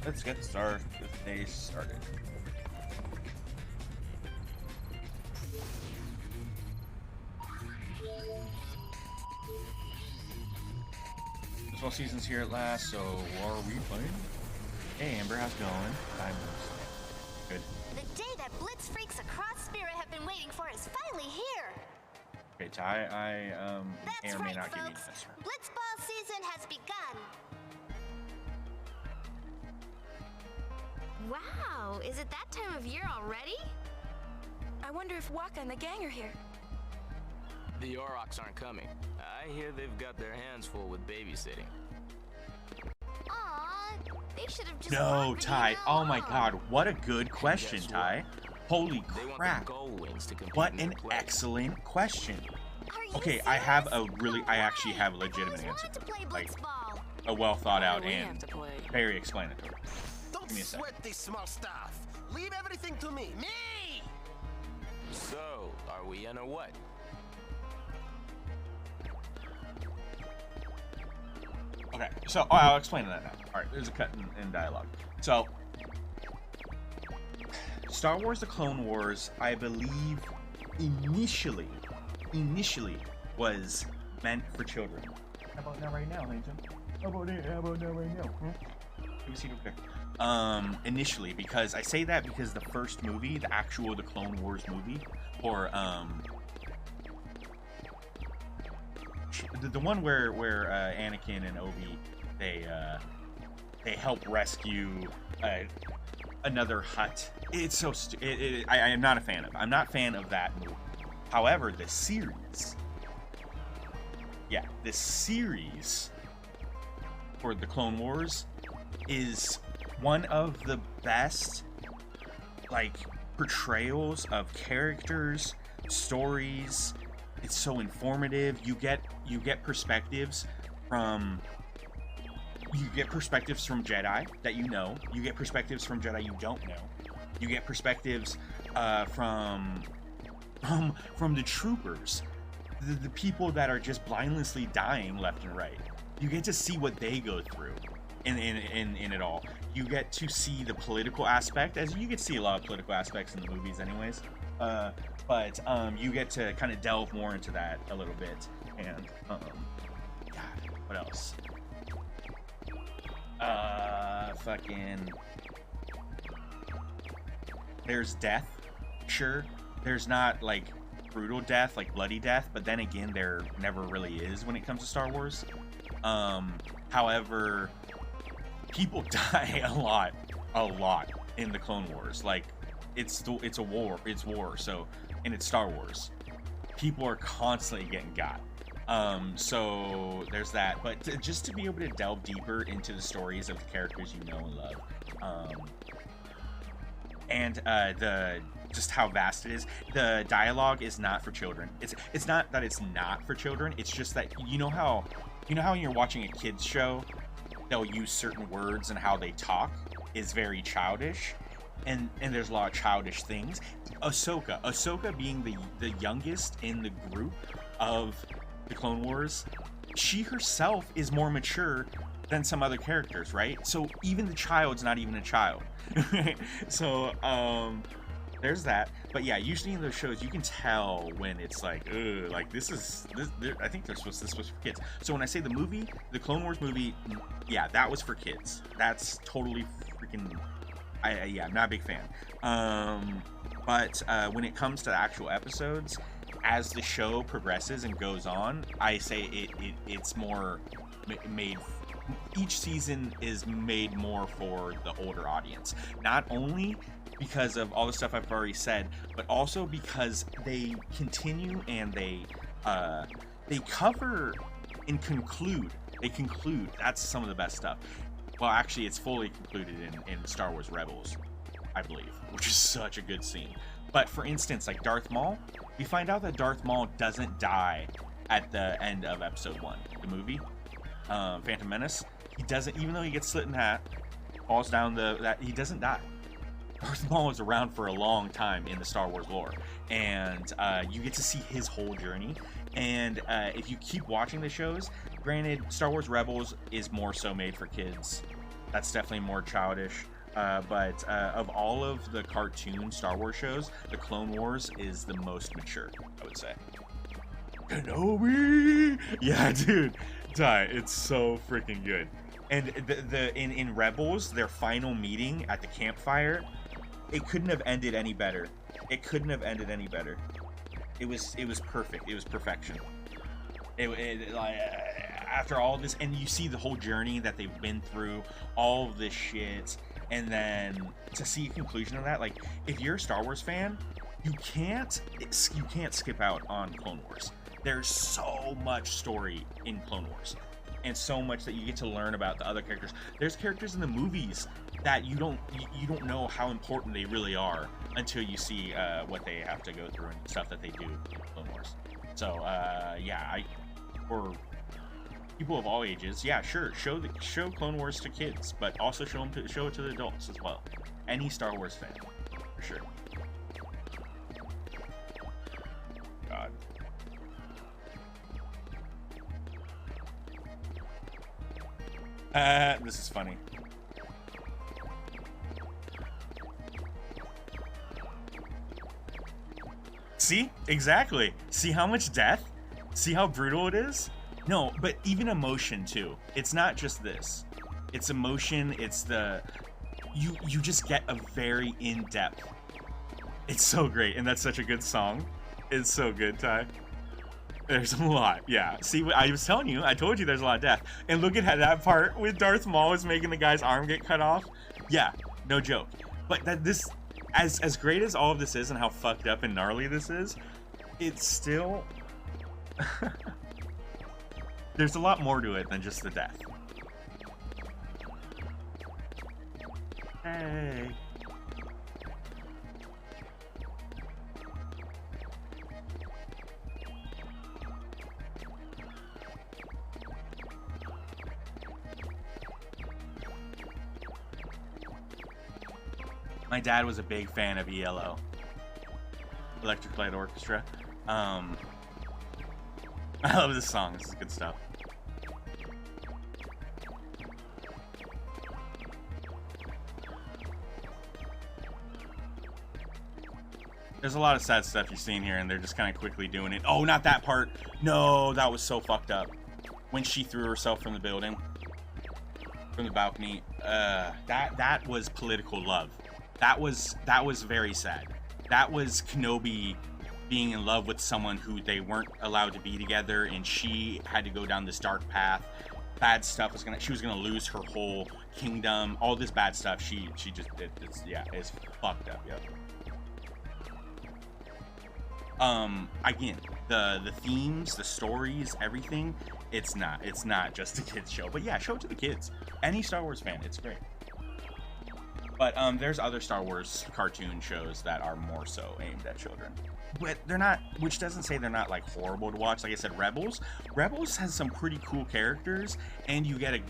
let's get the day started. Baseball season's here at last, so what are we playing? Hey Amber, how's it going? I'm good. The day that Blitz freaks across Spirit have been waiting for is finally here. Okay, Ty, I may That's or may right, not give you folks. an answer. Blitzball season has begun. Wow, is it that time of year already? I wonder if Waka and the gang are here. The Aurochs aren't coming. I hear they've got their hands full with babysitting. Aw, they should have just No, brought Ty. Vegeta Oh my along. God, what a good question, Guess what? Ty. Holy They want crap. the Gold Wings to compete What in their an place. excellent question. Are you Okay, I have serious? I actually have a I've legitimate always answer. wanted to play Like, Blitzball. a well thought Why out do we have and to play? very explanatory. Don't Give me a sec. sweat this small stuff. Leave everything to me. Me! So, are we in or what? Okay, so I'll explain that now. All right, there's a cut in dialogue. So, Star Wars: The Clone Wars, I believe, initially was meant for children. How about now, right now, Angel? How about now, right now? Let me see real quick. Initially, because I say that because the first movie, the actual The Clone Wars movie, or the one where Anakin and Obi they help rescue another hut. It's so I am not a fan of. I'm not a fan of that movie. However, the series, this series for the Clone Wars is one of the best like portrayals of characters, stories. It's so informative. You get perspectives from Jedi that you know. You get perspectives from Jedi you don't know. You get perspectives from the troopers, the people that are just blindlessly dying left and right. You get to see what they go through in it all. You get to see the political aspect, as you get to see a lot of political aspects in the movies anyways. But you get to kind of delve more into that a little bit. And God, what else? Fucking. There's death. Sure, there's not like brutal death, like bloody death, but then again, there never really is when it comes to Star Wars. However, people die a lot in the Clone Wars. Like, it's a war. It's war. So, and it's Star Wars. People are constantly getting got. So there's that. But just to be able to delve deeper into the stories of the characters you know and love, and just how vast it is. The dialogue is not for children. It's not that it's not for children. It's just that you know how when you're watching a kids show, they'll use certain words and how they talk is very childish. And there's a lot of childish things. Ahsoka being the youngest in the group of the Clone Wars, she herself is more mature than some other characters, right? So even the child's not even a child. So there's that. But yeah, usually in those shows you can tell when it's like, ugh, like this. I think this was for kids. So when I say the Clone Wars movie, yeah, that was for kids. That's totally freaking. I'm not a big fan. But when it comes to the actual episodes, as the show progresses and goes on, I say it's more made. Each season is made more for the older audience. Not only because of all the stuff I've already said, but also because they continue and they cover and conclude. They conclude. That's some of the best stuff. Well, actually, it's fully concluded in Star Wars Rebels, I believe, which is such a good scene. But for instance, like Darth Maul, we find out that Darth Maul doesn't die at the end of Episode 1, the movie, Phantom Menace. He doesn't, even though he gets slit in half, falls down he doesn't die. Darth Maul was around for a long time in the Star Wars lore, and you get to see his whole journey. And if you keep watching the shows, granted, Star Wars Rebels is more so made for kids. That's definitely more childish. But of all of the cartoon Star Wars shows, the Clone Wars is the most mature, I would say. Kenobi! Yeah, dude. It's so freaking good. And in Rebels, their final meeting at the campfire, it couldn't have ended any better. It couldn't have ended any better. It was perfect. It was perfection. Like, after all this, and you see the whole journey that they've been through, all of this shit, and then to see a conclusion of that, like, if you're a Star Wars fan, you can't skip out on Clone Wars. There's so much story in Clone Wars, and so much that you get to learn about the other characters. There's characters in the movies that you don't know how important they really are until you see what they have to go through and stuff that they do in Clone Wars. So yeah, for people of all ages, yeah, sure, show Clone Wars to kids, but also show it to the adults as well. Any Star Wars fan, for sure. God. This is funny. See? Exactly. See how much death? See how brutal it is? No, but even emotion too. It's not just this. It's emotion, it's the... You just get a very in-depth... It's so great, and that's such a good song. It's so good, Ty. There's a lot, yeah. See, I was telling you, I told you there's a lot of death. And look at that part with Darth Maul is making the guy's arm get cut off. Yeah, no joke. But that this, as great as all of this is and how fucked up and gnarly this is, it's still... There's a lot more to it than just the death. Hey. My dad was a big fan of ELO, Electric Light Orchestra. I love this song. This is good stuff. There's a lot of sad stuff you see in here, and they're just kind of quickly doing it. Oh, not that part. No, that was so fucked up. When she threw herself from the building, from the balcony. That was political love. That was very sad. That was Kenobi being in love with someone who they weren't allowed to be together, and she had to go down this dark path. Bad stuff was she was gonna lose her whole kingdom. All this bad stuff she just did. It's fucked up. Yeah. Again, the themes, the stories, everything. It's not just a kids show, but yeah, show it to the kids. Any Star Wars fan, it's great. But there's other Star Wars cartoon shows that are more so aimed at children. But they're not, which doesn't say they're not like horrible to watch. Like I said, Rebels has some pretty cool characters, and you get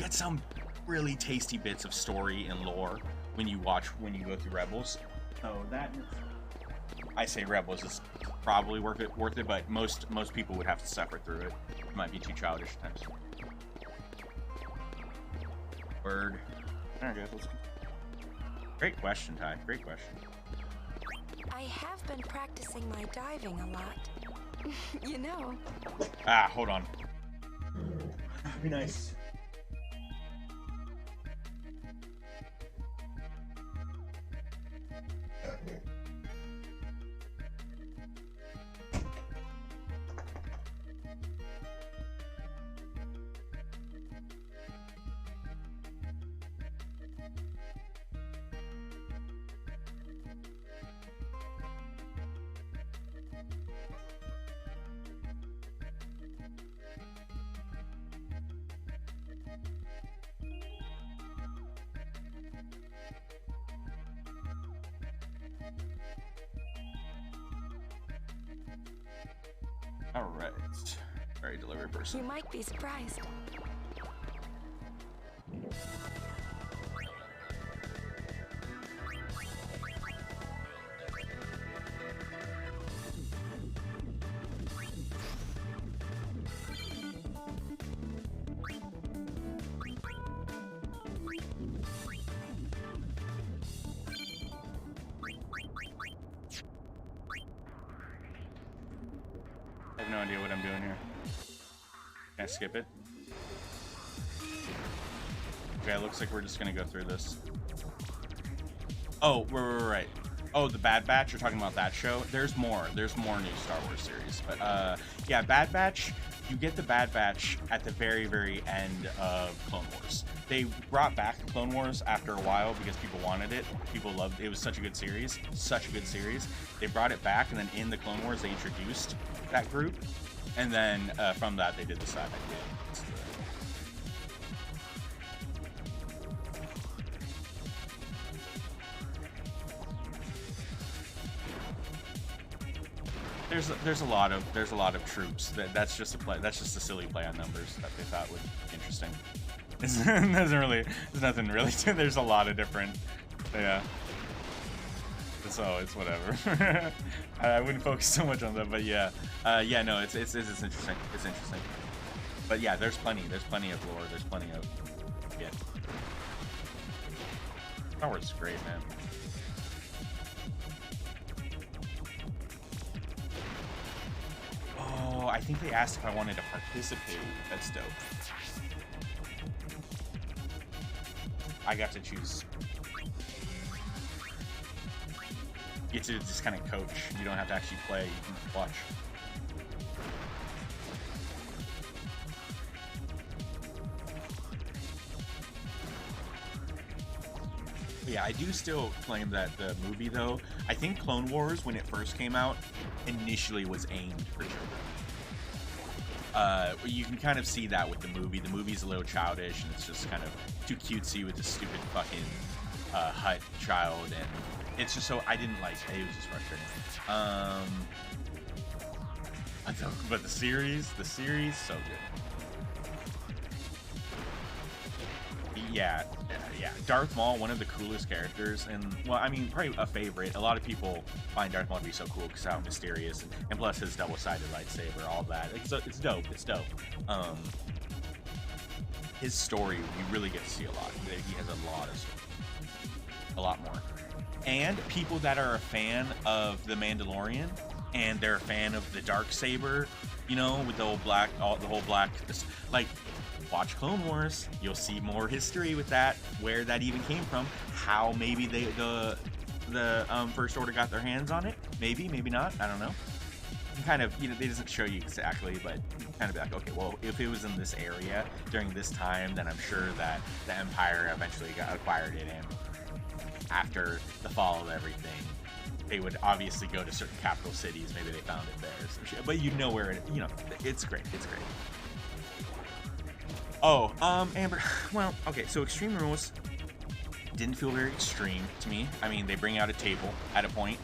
some really tasty bits of story and lore when you go through Rebels. So I say Rebels is probably worth it, but most people would have to suffer through it. It might be too childish at times. Word. Alright guys, let's go. Great question, Ty. Great question. I have been practicing my diving a lot. You know. Hold on. Be nice. Alright. Very delivery person. You might be surprised. I have no idea what I'm doing here. Can I skip it? Okay, it looks like we're just gonna go through this. Oh, right. Oh, the Bad Batch, you're talking about that show? There's more new Star Wars series. But yeah, Bad Batch, you get the Bad Batch at the very, very end of Clone Wars. They brought back the Clone Wars after a while because people wanted it. People loved it. It was such a good series. Such a good series. They brought it back, and then in the Clone Wars, they introduced that group. And then from that, they did the side again. There's a lot of troops. That's just a silly play on numbers that they thought would be interesting. There's nothing really there's a lot of different, yeah. So it's whatever. I wouldn't focus so much on that, but yeah. Yeah, no, it's interesting. It's interesting. But yeah, there's plenty of lore, there's plenty of, yeah. Star Wars is great, man. Oh, I think they asked if I wanted to participate. That's dope. I got to choose. You get to just kind of coach. You don't have to actually play. You can just watch. But yeah, I do still claim that the movie, though, I think Clone Wars, when it first came out, initially was aimed for children. You can kind of see that with the movie. The movie's a little childish, and it's just kind of too cutesy with this stupid fucking Hutt child, and it's just so I didn't like it. It was just frustrating. But the series, so good. Yeah. Darth Maul, one of the coolest characters, and well, I mean, probably a favorite. A lot of people find Darth Maul to be so cool because how mysterious, and plus his double-sided lightsaber, all that. It's dope. It's dope. His story, you really get to see a lot. He has a lot more. And people that are a fan of the Mandalorian, and they're a fan of the Darksaber, you know, with the whole black, like. Watch Clone Wars, you'll see more history with that, where that even came from, how maybe the First Order got their hands on it, maybe not, I don't know. You kind of, you know, they doesn't show you exactly, but you kind of be like, okay, well, if it was in this area during this time, then I'm sure that the Empire eventually acquired it, and after the fall of everything, they would obviously go to certain capital cities, maybe they found it there or some shit, but you know where it, you know, it's great. Oh, Amber, well, okay, so Extreme Rules didn't feel very extreme to me. I mean, they bring out a table at a point,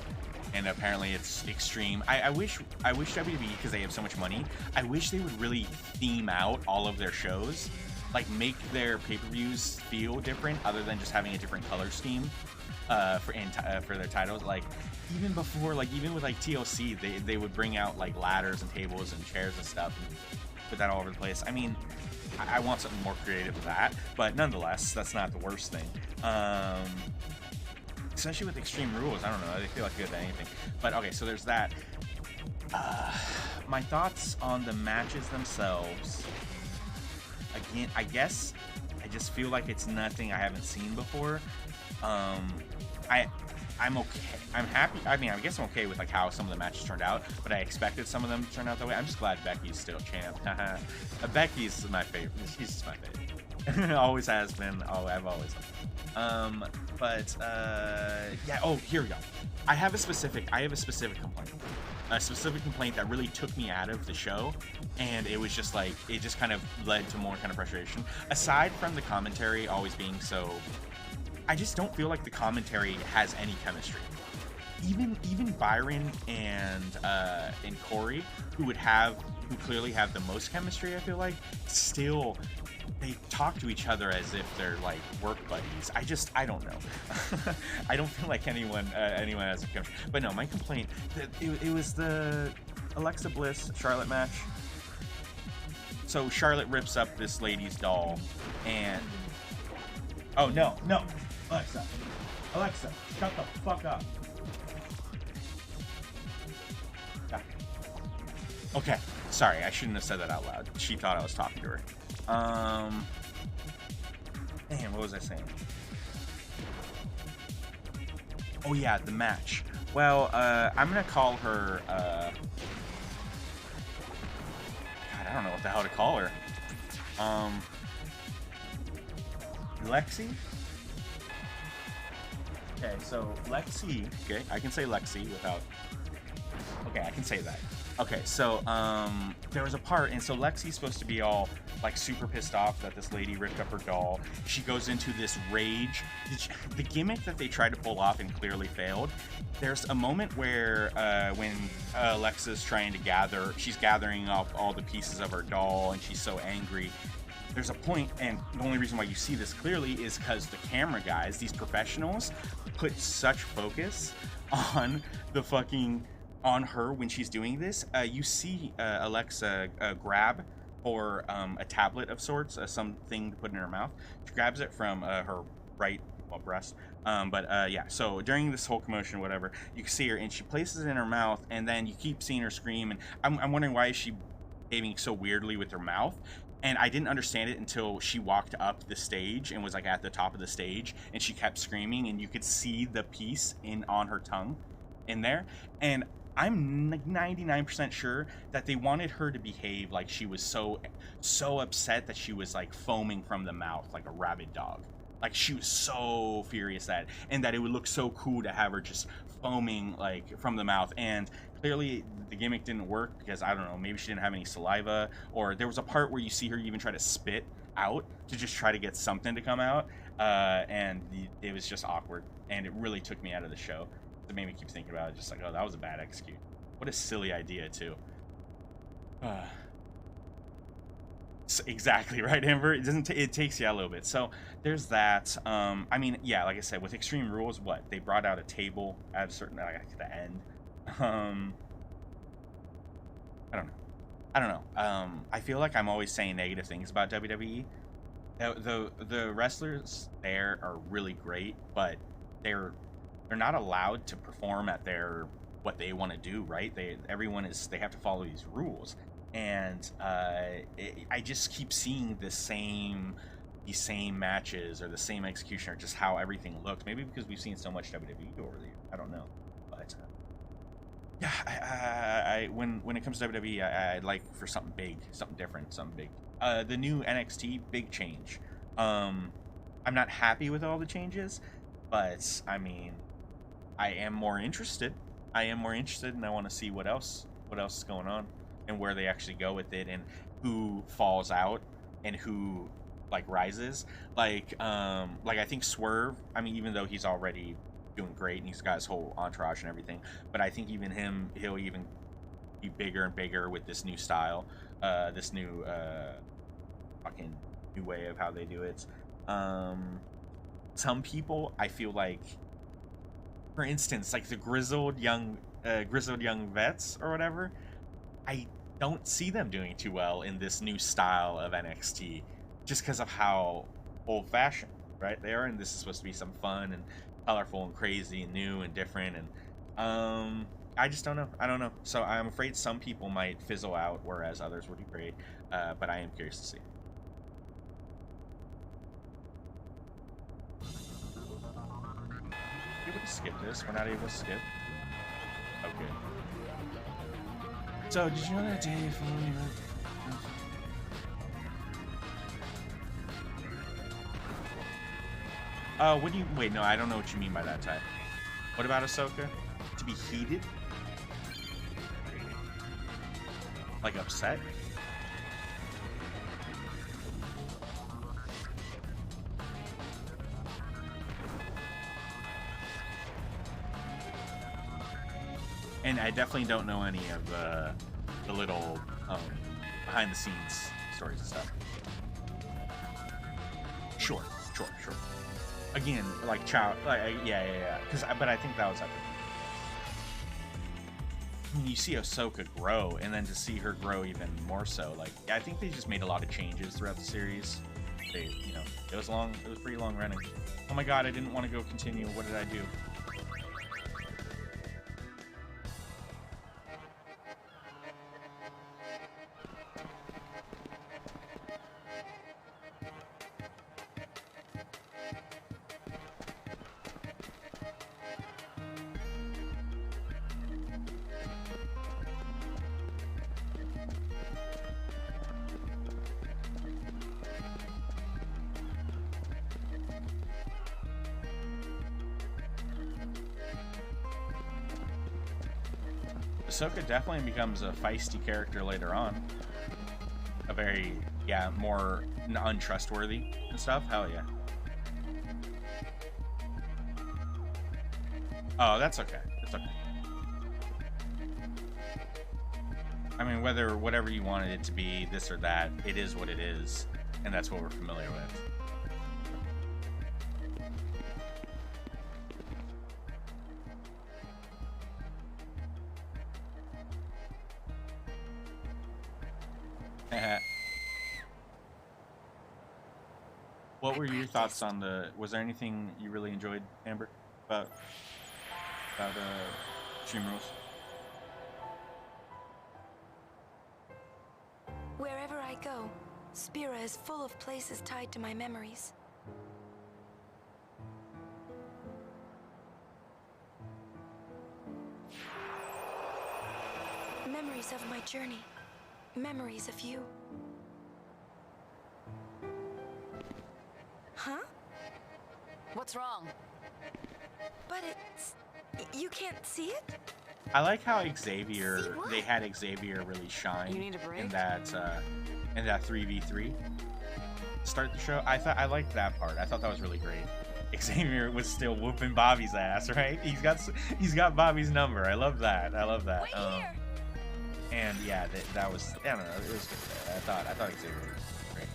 and apparently it's extreme. I wish WB, because they have so much money, I wish they would really theme out all of their shows, like make their pay-per-views feel different, other than just having a different color scheme for their titles. Like, even before, like, even with, like, TLC, they would bring out, like, ladders and tables and chairs and stuff, and put that all over the place. I mean, I want something more creative than that, but nonetheless, that's not the worst thing. Especially with Extreme Rules, I don't know, they feel like good at anything. But okay, so there's that. My thoughts on the matches themselves. Again, I guess I just feel like it's nothing I haven't seen before. I'm okay. I'm happy. I mean, I guess I'm okay with like how some of the matches turned out, but I expected some of them to turn out that way. I'm just glad Becky's still champ. Becky's my favorite. She's just my favorite. Always has been. Oh, I've always loved her. Yeah. Oh, here we go. I have a specific complaint. A specific complaint that really took me out of the show, and it was just like, it just kind of led to more kind of frustration. Aside from the commentary always being so, I just don't feel like the commentary has any chemistry. Even Byron and Corey, who clearly have the most chemistry, I feel like, still they talk to each other as if they're like work buddies. I don't know. I don't feel like anyone has a chemistry. But no, my complaint, it was the Alexa Bliss Charlotte match. So Charlotte rips up this lady's doll, and oh no, Alexa, shut the fuck up. Okay, sorry, I shouldn't have said that out loud. She thought I was talking to her. Man, what was I saying? Oh yeah, the match. Well, I'm gonna call her, God, I don't know what the hell to call her. Lexi? Okay, so Lexi, okay, I can say Lexi without, okay, I can say that. Okay, so, there was a part, and so Lexi's supposed to be all, like, super pissed off that this lady ripped up her doll. She goes into this rage. The gimmick that they tried to pull off and clearly failed, there's a moment where, when Alexa's trying to she's gathering up all the pieces of her doll, and she's so angry. There's a point, and the only reason why you see this clearly is because the camera guys, these professionals, put such focus on the fucking... on her when she's doing this. You see Alexa grab for a tablet of sorts, something to put in her mouth. She grabs it from her right breast. Yeah, so during this whole commotion, whatever, you can see her, and she places it in her mouth, and then you keep seeing her scream, and I'm wondering why is she behaving so weirdly with her mouth. And I didn't understand it until she walked up the stage and was like at the top of the stage, and she kept screaming, and you could see the piece on her tongue in there. And I'm 99% sure that they wanted her to behave like she was so upset that she was like foaming from the mouth like a rabid dog. Like she was so furious and that it would look so cool to have her just foaming like from the mouth. And clearly the gimmick didn't work because, I don't know, maybe she didn't have any saliva, or there was a part where you see her even try to spit out to just try to get something to come out, and it was just awkward, and it really took me out of the show. It made me keep thinking about it, just like, oh, that was a bad execute. What a silly idea, too. Exactly, right, Amber? It doesn't. It takes you out a little bit. So there's that. I mean, yeah, like I said, with Extreme Rules, what they brought out a table at a certain at the end. I don't know. I feel like I'm always saying negative things about WWE. The wrestlers there are really great, but they're not allowed to perform at what they want to do, right? They have to follow these rules. And I just keep seeing these same matches or the same execution, or just how everything looks. Maybe because we've seen so much WWE over the years. I don't know, but yeah, when it comes to WWE, I'd like for something big, something different, something big. The new NXT, big change. I'm not happy with all the changes, but I mean, I am more interested. And I want to see what else is going on, and where they actually go with it, and who falls out and who like rises. Like I think Swerve, I mean, even though he's already doing great and he's got his whole entourage and everything, but I think even he'll even be bigger and bigger with this new style, this new fucking new way of how they do it. Some people, I feel like, for instance, like the grizzled young vets or whatever, I don't see them doing too well in this new style of NXT, just because of how old-fashioned, right, they are. And this is supposed to be some fun and colorful and crazy and new and different, and I just don't know. I don't know. So I'm afraid some people might fizzle out, whereas others would be great. But I am curious to see. We're able to skip this. We're not able to skip. Okay. So, did you know that day following what do you... Wait, no, I don't know what you mean by that type. What about Ahsoka? To be heated? Like upset? And I definitely don't know any of the little behind the scenes stories and stuff. Sure. Again, like child, yeah. But I think that was epic. I mean, you see Ahsoka grow, and then to see her grow even more so, like, I think they just made a lot of changes throughout the series. It was pretty long running. Oh my god, I didn't want to go continue. What did I do? Ahsoka definitely becomes a feisty character later on. A very, yeah, more untrustworthy and stuff. Hell yeah. Oh, that's okay. It's okay. I mean, whatever you wanted it to be, this or that, it is what it is, and that's what we're familiar with. What were your thoughts on the? Was there anything you really enjoyed, Amber, about Stream Rules? Wherever I go, Spira is full of places tied to my memories. Memories of my journey. Memories of you. Huh? What's wrong? But it's... You can't see it? I like how Xavier, they had Xavier really shine You need a break? in that 3v3 start the show. I liked that part. I thought that was really great. Xavier was still whooping Bobby's ass, right? He's got Bobby's number. I love that. I love that. Wait here. And yeah, that was, I don't know, it was good. I thought Xavier was great.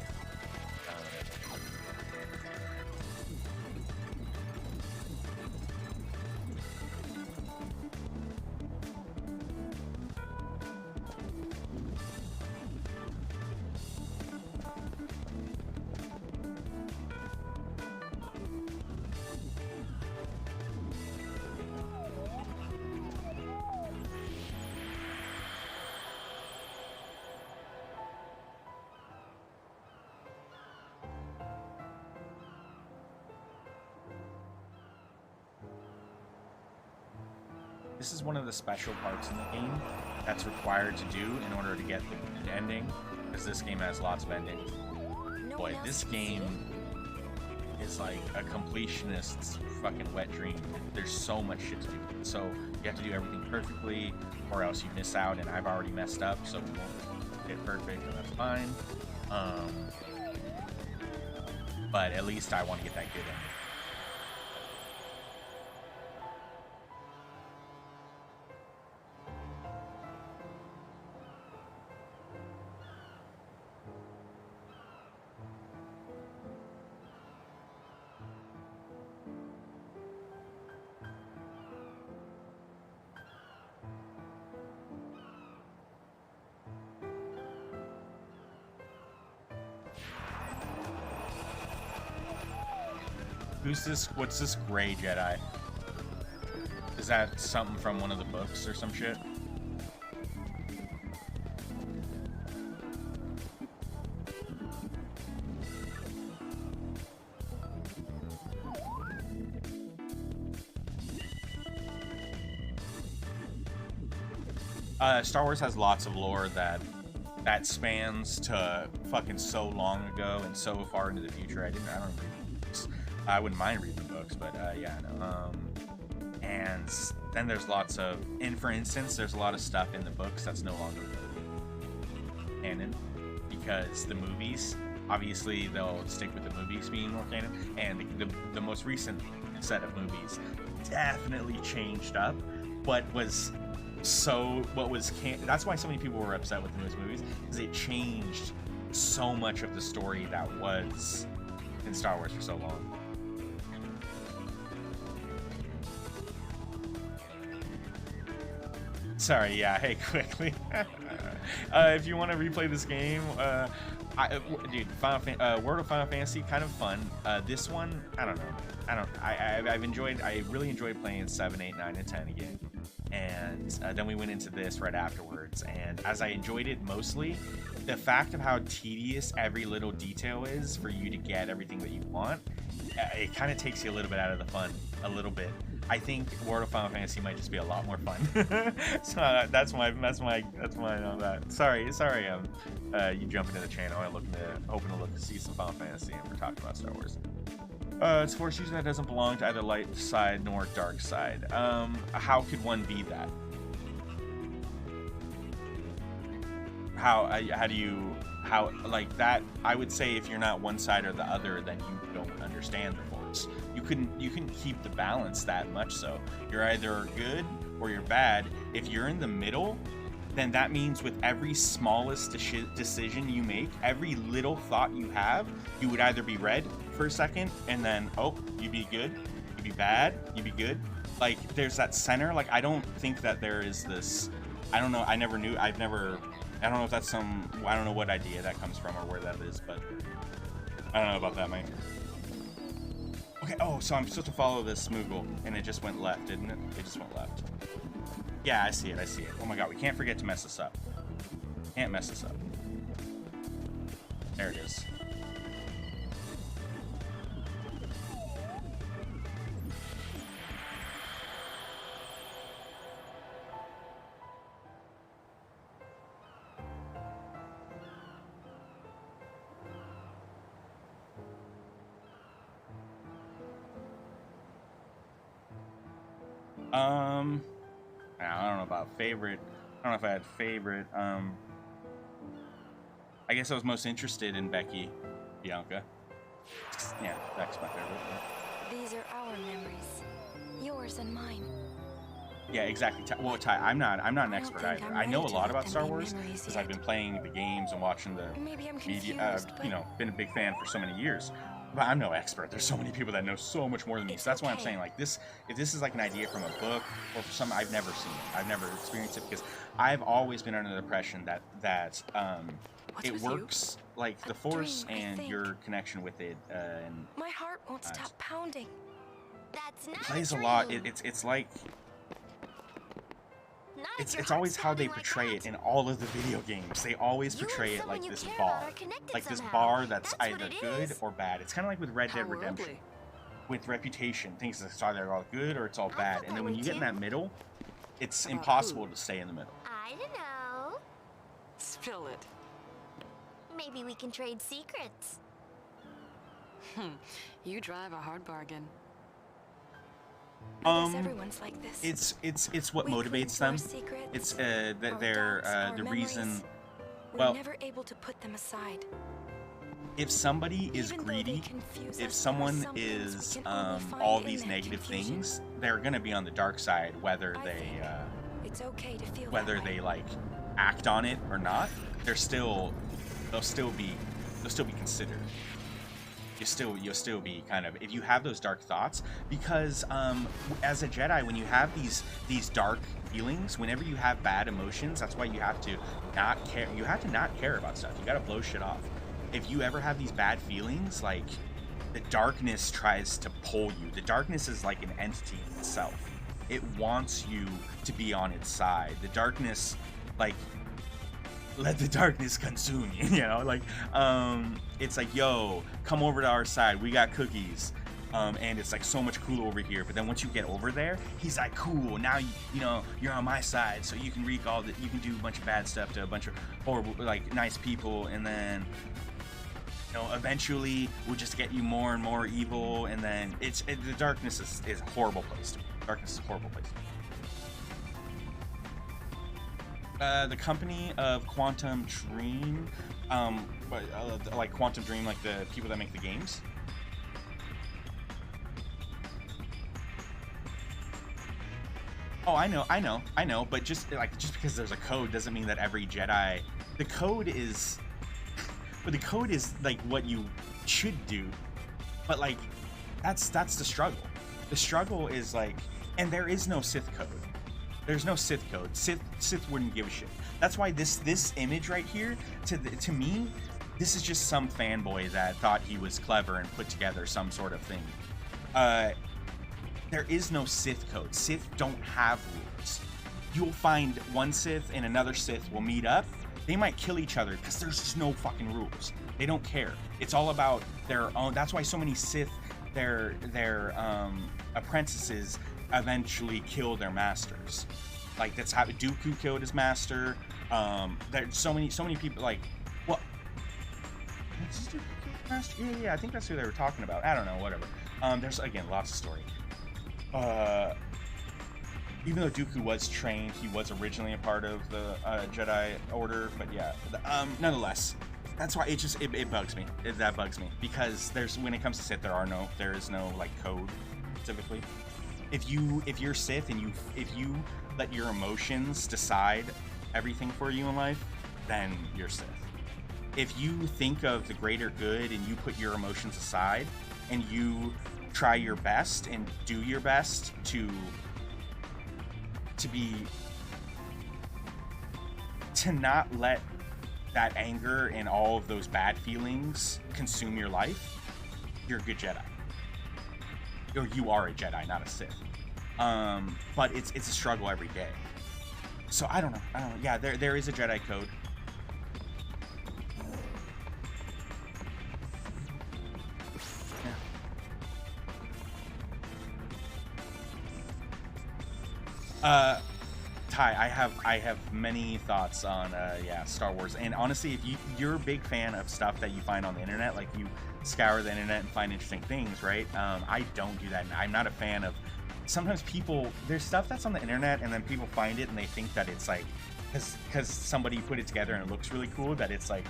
This is one of the special parts in the game that's required to do in order to get the ending, because this game has lots of endings. Boy, this game is like a completionist's fucking wet dream. There's so much shit to do. So you have to do everything perfectly, or else you miss out, and I've already messed up, so we won't get perfect, and that's fine. But at least I want to get that good ending. Who's this? What's this gray Jedi? Is that something from one of the books or some shit? Star Wars has lots of lore that spans to fucking so long ago and so far into the future. I don't read the books. I wouldn't mind reading the books, but yeah, no. And then there's lots of, and for instance, there's a lot of stuff in the books that's no longer canon because the movies, obviously, they'll stick with the movies being more canon, and the most recent set of movies definitely changed up that's why so many people were upset with those movies, because it changed so much of the story that was in Star Wars for so long. Sorry, yeah, hey, quickly. If you want to replay this game, dude, World of Final Fantasy, kind of fun. This one, I don't know. I really enjoyed playing 7, 8, 9, and 10 again. And then we went into this right afterwards. And as I enjoyed it mostly, the fact of how tedious every little detail is for you to get everything that you want, it kind of takes you a little bit out of the fun, a little bit. I think World of Final Fantasy might just be a lot more fun. So that's why I know that. Sorry. You jump into the channel. I'm hoping to look to see some Final Fantasy, and we're talking about Star Wars. It's Force user that doesn't belong to either light side nor dark side. How could one be that? how do you like that? I would say if you're not one side or the other, then you don't understand the Force. You couldn't keep the balance that much. So you're either good or you're bad. If you're in the middle, then that means with every smallest decision you make, every little thought you have, you would either be red for a second and then you'd be good, you'd be bad, you'd be good. Like there's that center. Like I don't think that there is this. I don't know. I don't know if that's I don't know what idea that comes from or where that is, but I don't know about that, mate. Okay, so I'm supposed to follow this Smoogle, and it just went left, didn't it? It just went left. Yeah, I see it. Oh my god, we can't forget to mess this up. Can't mess this up. There it is. I don't know about favorite. I don't know if I had favorite. I guess I was most interested in Becky, Bianca. Yeah, Beck's my favorite. These are our memories, yours and mine. Yeah, exactly. Well, Ty, I'm not an expert either. I know a lot about Star Wars because I've been playing the games and watching the media. You know, been a big fan for so many years. But I'm no expert. There's so many people that know so much more than me. So that's why I'm saying, like, this. If this is like an idea from a book or from something, I've never seen it. I've never experienced it because I've always been under the impression that it works like the Force and your connection with it. And my heart won't stop pounding. That's not it plays a a lot. dream. It's like. Not if It's your always heart's how they pounding like portray that. it in all of the video games. They always You and portray it someone like you this care bar. about are connected Like this somehow. bar that's That's what either it good is. or bad. It's kind of like with Red Dead How Redemption. lovely. With Reputation, things it's either all good or it's all I bad. felt And that then when way you get in too. that middle, it's About impossible who? to stay in the middle. I don't know. Spill it. Maybe we can trade secrets. You drive a hard bargain. I guess everyone's like this. It's what We cling motivates to our them. secrets, It's our their doubts, our the memories. reason. We're Well, never able to put them aside. if somebody is Even though they greedy, confuse if us, someone some things is we can only find all in these that negative confusion. things, they're gonna be on the dark side, whether I they think it's okay to feel whether that way. they like act on it or not. They'll still be considered. You'll still be kind of, if you have those dark thoughts, because as a Jedi, when you have these dark feelings, whenever you have bad emotions, that's why you have to not care. You have to not care about stuff. You got to blow shit off. If you ever have these bad feelings, like the darkness tries to pull you. The darkness is like an entity in itself. It wants you to be on its side. The darkness, like, let the darkness consume you, you know, like, it's like, yo, come over to our side, we got cookies, and it's like so much cooler over here. But then once you get over there, he's like, cool, now you know you're on my side, so you can wreak all that, you can do a bunch of bad stuff to a bunch of horrible, like, nice people, and then, you know, eventually we'll just get you more and more evil, and then the darkness is a horrible place to be. Darkness is a horrible place to be. The company of Quantum Dream, like Quantum Dream, like the people that make the games. Oh, I know, but just because there's a code doesn't mean that every Jedi, the code is like what you should do, but like that's the struggle. The struggle is like, and there is no Sith code. There's no Sith code. Sith wouldn't give a shit. That's why this image right here, to me, this is just some fanboy that thought he was clever and put together some sort of thing. There is no Sith code. Sith don't have rules. You'll find one Sith and another Sith will meet up. They might kill each other because there's just no fucking rules. They don't care. It's all about their own. That's why so many Sith, their apprentices eventually kill their masters. Like, that's how Dooku killed his master. There's so many people, like, what? Did Dooku kill his master? Yeah, I think that's who they were talking about. I don't know, whatever. There's, again, lots of story. even though Dooku was trained, he was originally a part of the Jedi Order. But yeah, nonetheless, that's why it bugs me. That bugs me because when it comes to Sith, there is no like code typically. If you're Sith and if you let your emotions decide everything for you in life, then you're Sith. If you think of the greater good and you put your emotions aside and you try your best and do your best to not let that anger and all of those bad feelings consume your life, you're a good Jedi. Or you are a Jedi, not a Sith. But it's a struggle every day. So I don't know. Yeah, there is a Jedi code. Ty, I have many thoughts on Star Wars, and honestly, if you're a big fan of stuff that you find on the internet, like you scour the internet and find interesting things, right? I don't do that. I'm not a fan of. Sometimes there's stuff that's on the internet, and then people find it and they think that it's like, because somebody put it together and it looks really cool, that it's like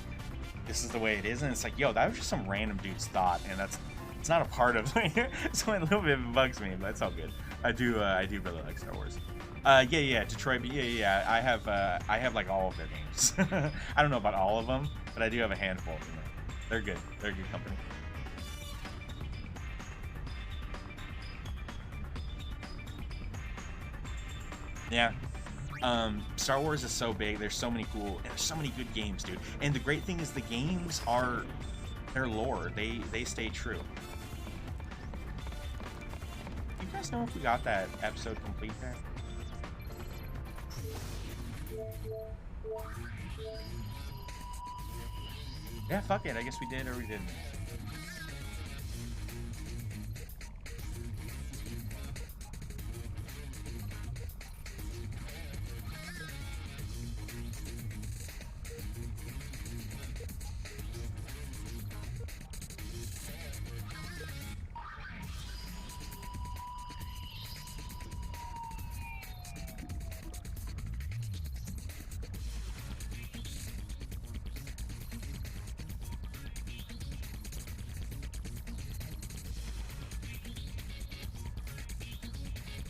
this is the way it is, and it's like, yo, that was just some random dude's thought, and it's not a part of. So a little bit bugs me, but that's all good. I do really like Star Wars. Detroit. Yeah. I have like all of their names. I don't know about all of them, but I do have a handful of them. They're good. They're a good company. Yeah. Star Wars is so big. There's so many good games, dude. And the great thing is the games are their lore. They stay true. You guys know if we got that episode complete there? Yeah, fuck it. I guess we did or we didn't.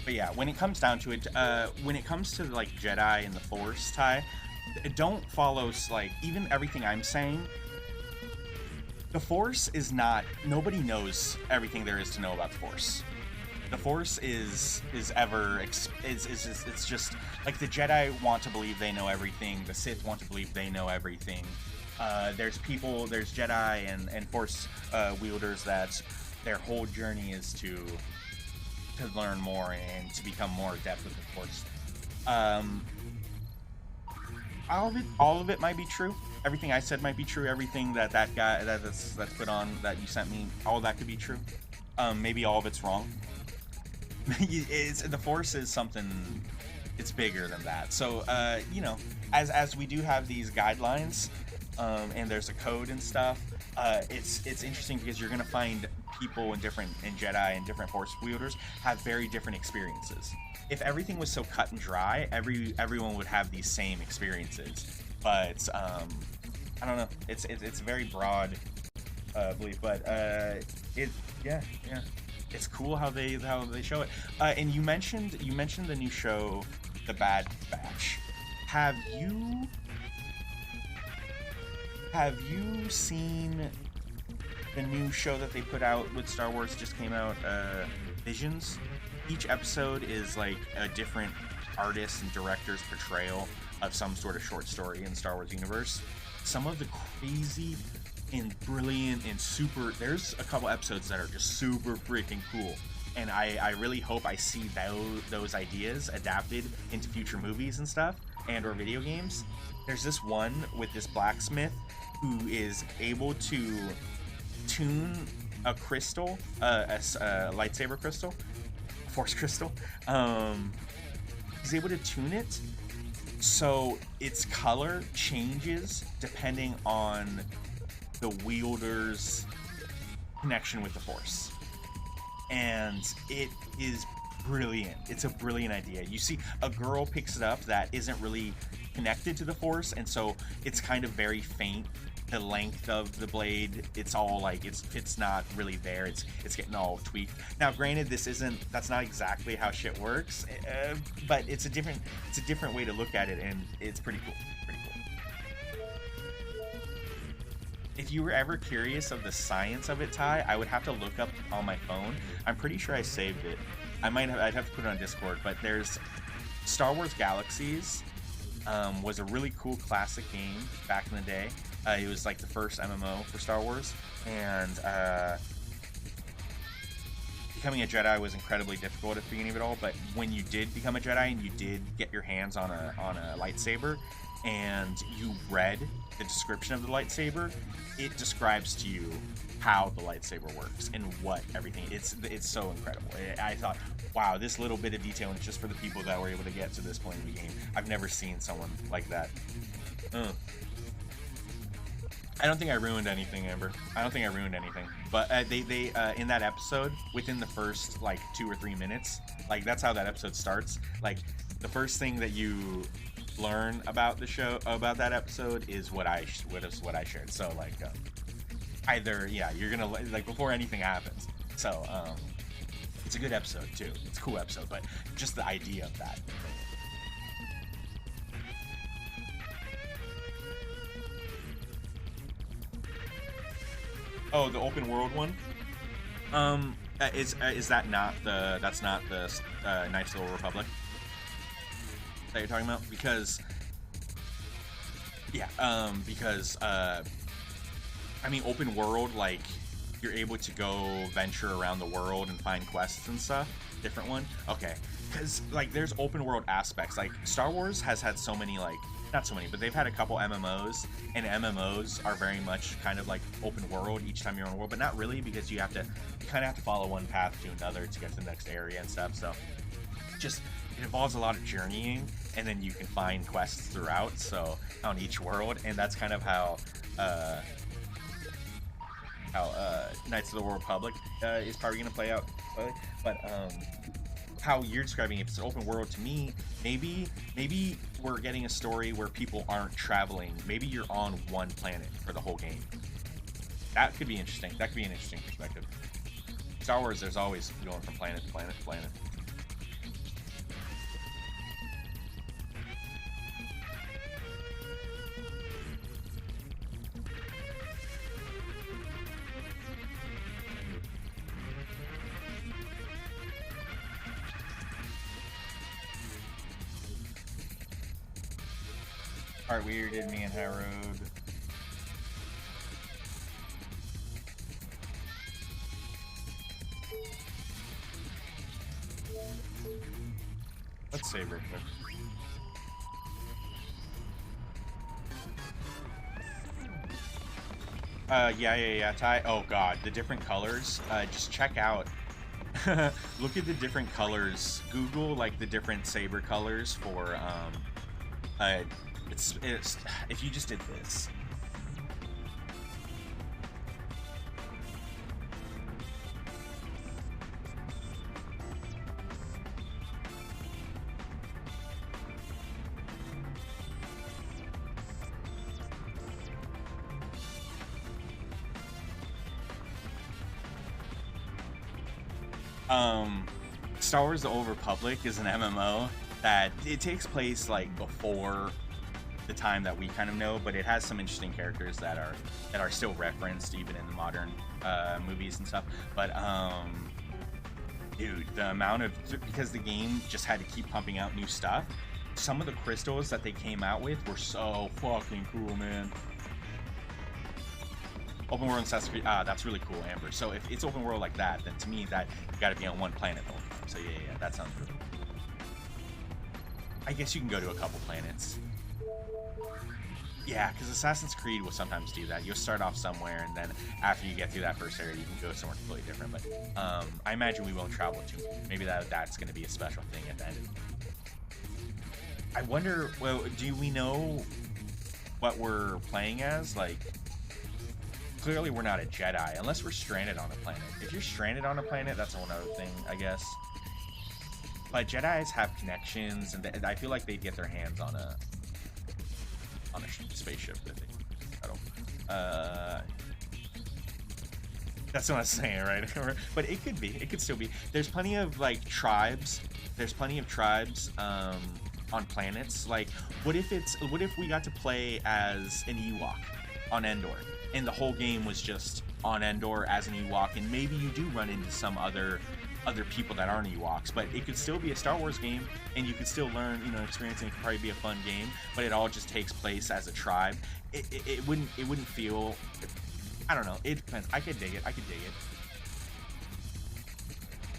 But yeah, when it comes down to it, when it comes to like Jedi and the Force, Ty, don't follow like even everything I'm saying. The Force is not. Nobody knows everything there is to know about the Force. The Force is it's just like the Jedi want to believe they know everything. The Sith want to believe they know everything. There's Jedi and Force wielders that their whole journey is to learn more and to become more adept with the Force. All of it might be true. Everything I said might be true. Everything that guy that's put on that you sent me, all of that could be true. Maybe all of it's wrong. The Force is something. It's bigger than that. So as we do have these guidelines, and there's a code and stuff. It's interesting because you're gonna find people in Jedi and different Force wielders have very different experiences. If everything was so cut and dry, everyone would have these same experiences. But I don't know. It's a very broad belief, but it's cool how they show it. And you mentioned the new show, The Bad Batch. Have you seen the new show that they put out with Star Wars? Just came out, Visions? Each episode is like a different artist and director's portrayal of some sort of short story in the Star Wars universe. Some of the crazy and brilliant and super... There's a couple episodes that are just super freaking cool. And I really hope I see those ideas adapted into future movies and stuff, and or video games. There's this one with this blacksmith who is able to tune a crystal, a lightsaber crystal, force crystal. He's able to tune it so its color changes depending on the wielder's connection with the Force. And it is brilliant. It's a brilliant idea. You see, a girl picks it up that isn't really connected to the Force, and so it's kind of very faint. The length of the blade, it's all like it's not really there. It's getting all tweaked. Now, granted, that's not exactly how shit works, but it's a different way to look at it, and it's pretty cool. If you were ever curious of the science of it, Ty, I would have to look up on my phone. I'm pretty sure I saved it. I'd have to put it on Discord, but there's Star Wars Galaxies. Was a really cool classic game back in the day. It was like the first MMO for Star Wars, and becoming a Jedi was incredibly difficult at the beginning of it all. But when you did become a Jedi and you did get your hands on a lightsaber, and you read the description of the lightsaber, it describes to you how the lightsaber works and what everything. It's so incredible. I thought, wow, this little bit of detail is just for the people that were able to get to this point in the game. I've never seen someone like that. I don't think I ruined anything, Amber. I don't think I ruined anything. But they in that episode, within the first like 2 or 3 minutes, like that's how that episode starts. Like the first thing that you learn about the show, about that episode, is what I shared. So like either you're gonna like before anything happens. So it's a good episode too. It's a cool episode, but just the idea of that. Oh, the open world one. Is that not the? That's not the Knights of the Old Republic that you're talking about? Because I mean, open world, like you're able to go venture around the world and find quests and stuff. Different one. Okay, because like there's open world aspects. Like Star Wars has had so many, like not so many, but they've had a couple MMOs, and MMOs are very much kind of like open world each time you're on a world, but not really, because you kind of have to follow one path to another to get to the next area and stuff. So just it involves a lot of journeying, and then you can find quests throughout, so on each world, and that's kind of how Knights of the Old Republic is probably going to play out. But how you're describing it, it's an open world to me. Maybe we're getting a story where people aren't traveling. Maybe you're on one planet for the whole game. That could be interesting. That could be an interesting perspective. Star Wars, there's always going from planet to planet to planet. Part weird did me and High Road. Let's save real quick. Yeah, Ty. Oh god, the different colors. Just check out. Look at the different colors. Google like the different saber colors for it's if you just did this. Star Wars: The Old Republic is an MMO that it takes place like before the time that we kind of know, but it has some interesting characters that are still referenced even in the modern movies and stuff. But dude, the amount of, because the game just had to keep pumping out new stuff, some of the crystals that they came out with were so fucking cool, man. Open world Assassin's Creed, that's really cool, Amber. So if it's open world like that, then to me that you got to be on one planet the whole time. So yeah, that sounds really cool. I guess you can go to a couple planets. Yeah, because Assassin's Creed will sometimes do that. You'll start off somewhere, and then after you get through that first area, you can go somewhere completely different. But I imagine we won't travel too. Maybe that's going to be a special thing at the end. I wonder. Well, do we know what we're playing as? Like, clearly we're not a Jedi, unless we're stranded on a planet. If you're stranded on a planet, that's a whole other thing, I guess. But Jedis have connections, and I feel like they'd get their hands on a spaceship that they I don't. That's what I was saying, right? But it could be. It could still be. There's plenty of like tribes. There's plenty of tribes on planets. Like, what if we got to play as an Ewok on Endor, and the whole game was just on Endor as an Ewok, and maybe you do run into some other people that aren't Ewoks, but it could still be a Star Wars game, and you could still learn, experience, and it could probably be a fun game. But it all just takes place as a tribe. It wouldn't feel. I don't know. It depends. I could dig it.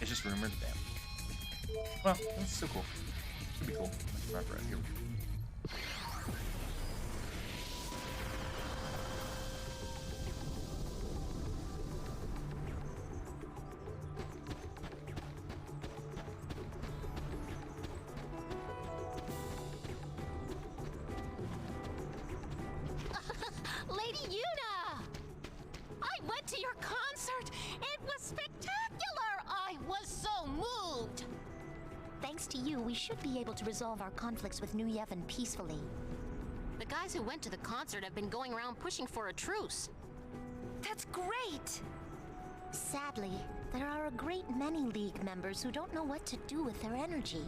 It's just rumored. Damn. Well, that's so cool. It'd be cool. Right here. Lady Yuna! I went to your concert! It was spectacular! I was so moved! Thanks to you, we should be able to resolve our conflicts with New Yevon peacefully. The guys who went to the concert have been going around pushing for a truce. That's great! Sadly, there are a great many League members who don't know what to do with their energy.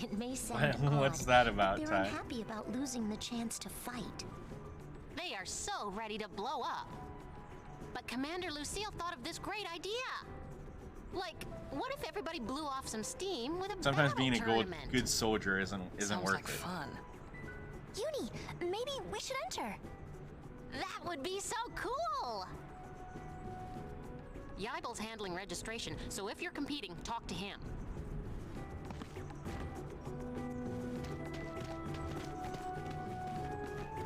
It may sound What's odd, that about, but they're Ty? unhappy about losing the chance to fight. They are so ready to blow up. But Commander Lucille thought of this great idea. Like, what if everybody blew off some steam with a Sometimes battle being a tournament? good soldier isn't Sounds worth like it. fun. Uni, maybe we should enter. That would be so cool! Yibel's handling registration, so if you're competing, talk to him.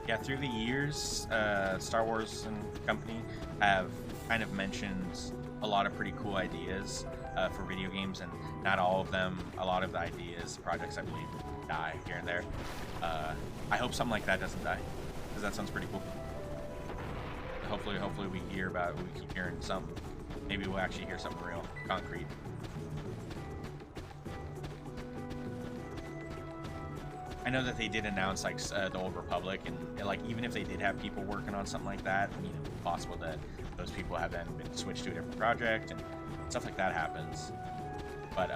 Yeah, through the years, Star Wars and company have kind of mentioned a lot of pretty cool ideas for video games, and not all of them, a lot of the ideas, projects, I believe, die here and there. I hope something like that doesn't die, because that sounds pretty cool. Hopefully we hear about it, we keep hearing something. Maybe we'll actually hear something real, concrete. I know that they did announce like the Old Republic, and like even if they did have people working on something like that, it's possible that those people have then been switched to a different project and stuff like that happens. But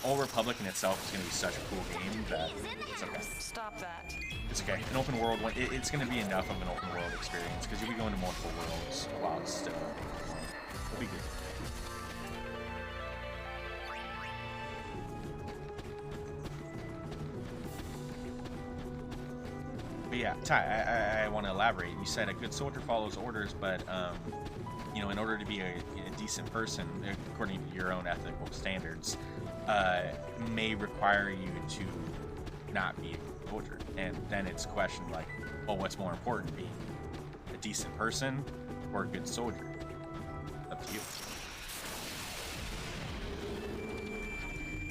Old Republic in itself is going to be such a cool game that it's okay. Stop that. It's okay. An open world one, it's going to be enough of an open world experience because you'll be going to multiple worlds while it's still. It'll be good. But yeah, Ty, I want to elaborate. You said a good soldier follows orders, but in order to be a decent person, according to your own ethical standards, may require you to not be a soldier. And then it's questioned like, well, what's more important, being a decent person or a good soldier? Up to you.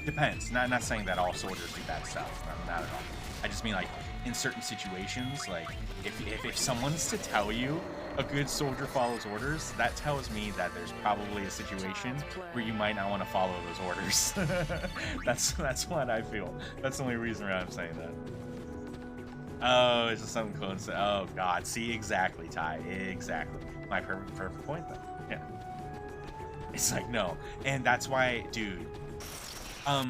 Depends. Not saying that all soldiers do bad stuff. Not at all. I just mean like in certain situations, like if someone's to tell you a good soldier follows orders, that tells me that there's probably a situation where you might not want to follow those orders. That's what I feel. That's the only reason why I'm saying that. Oh, it's just something close. Oh God, see, exactly, Ty, exactly. My perfect point then. Yeah. It's like no, and that's why, dude. Oh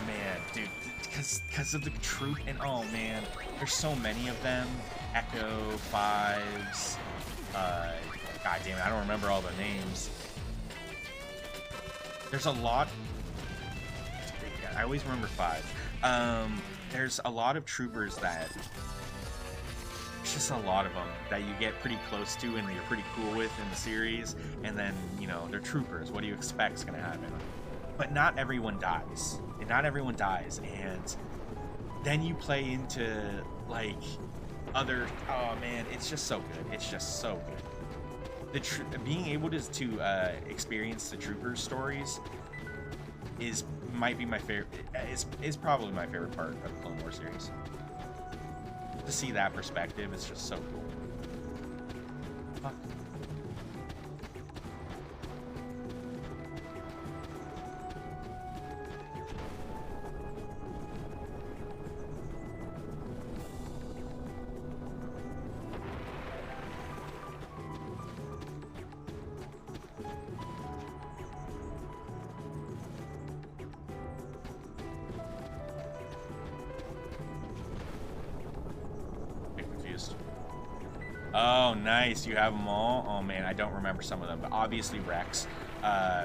man, dude. Because of the troop, and oh man, there's so many of them. Echo, Fives, god damn it, I don't remember all their names. There's a lot. I always remember Five. There's a lot of troopers that. There's just a lot of them that you get pretty close to and you're pretty cool with in the series, and then they're troopers. What do you expect's gonna happen? But not everyone dies. And not everyone dies, and then you play into like other. Oh man, it's just so good. It's just so good. Being able to experience the troopers' stories might be my favorite. Is probably my favorite part of the Clone Wars series. To see that perspective is just so cool. Fuck. confused. Oh, nice. You have them all? Oh, man, I don't remember some of them. But obviously Rex.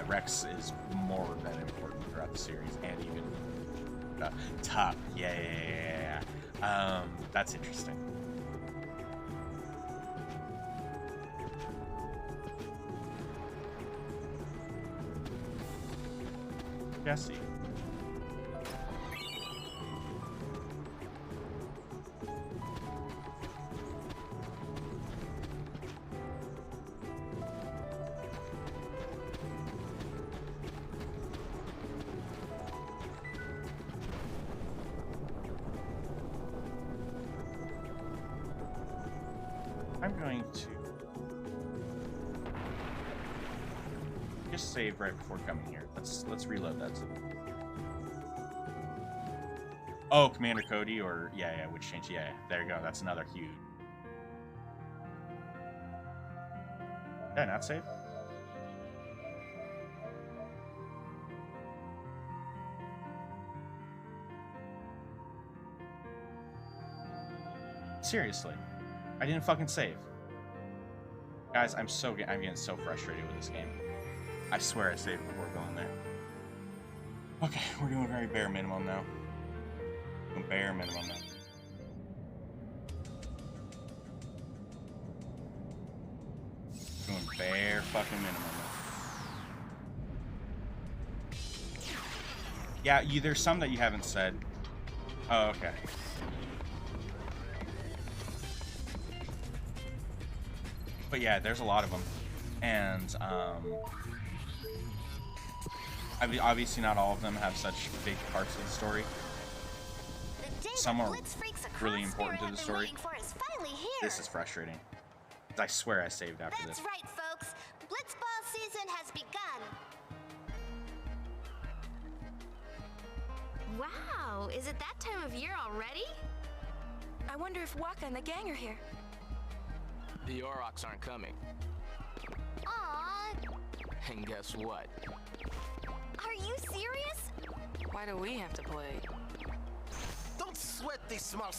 Rex is more than important throughout the series. And even Top. Yeah. That's interesting. Jesse. I'm going to just save right before coming here. Let's reload that. Oh, Commander Cody, or yeah, which change? Yeah, there you go. That's another huge. Did I not save? Seriously. I didn't fucking save. Guys, I'm getting so frustrated with this game. I swear I saved before going there. Okay, we're doing very bare minimum now. Doing bare minimum now. Doing bare fucking minimum now. Yeah, there's some that you haven't said. Oh, okay. But yeah, there's a lot of them, and I mean, obviously not all of them have such big parts of the story. Some are really important to the story. This is frustrating. I swear I saved after this. That's right, folks. Blitzball season has begun. Wow, is it that time of year already? I wonder if Waka and the gang are here. The Aurochs aren't coming. Aww. And guess what? Are you serious? Why do we have to play? Don't sweat these small.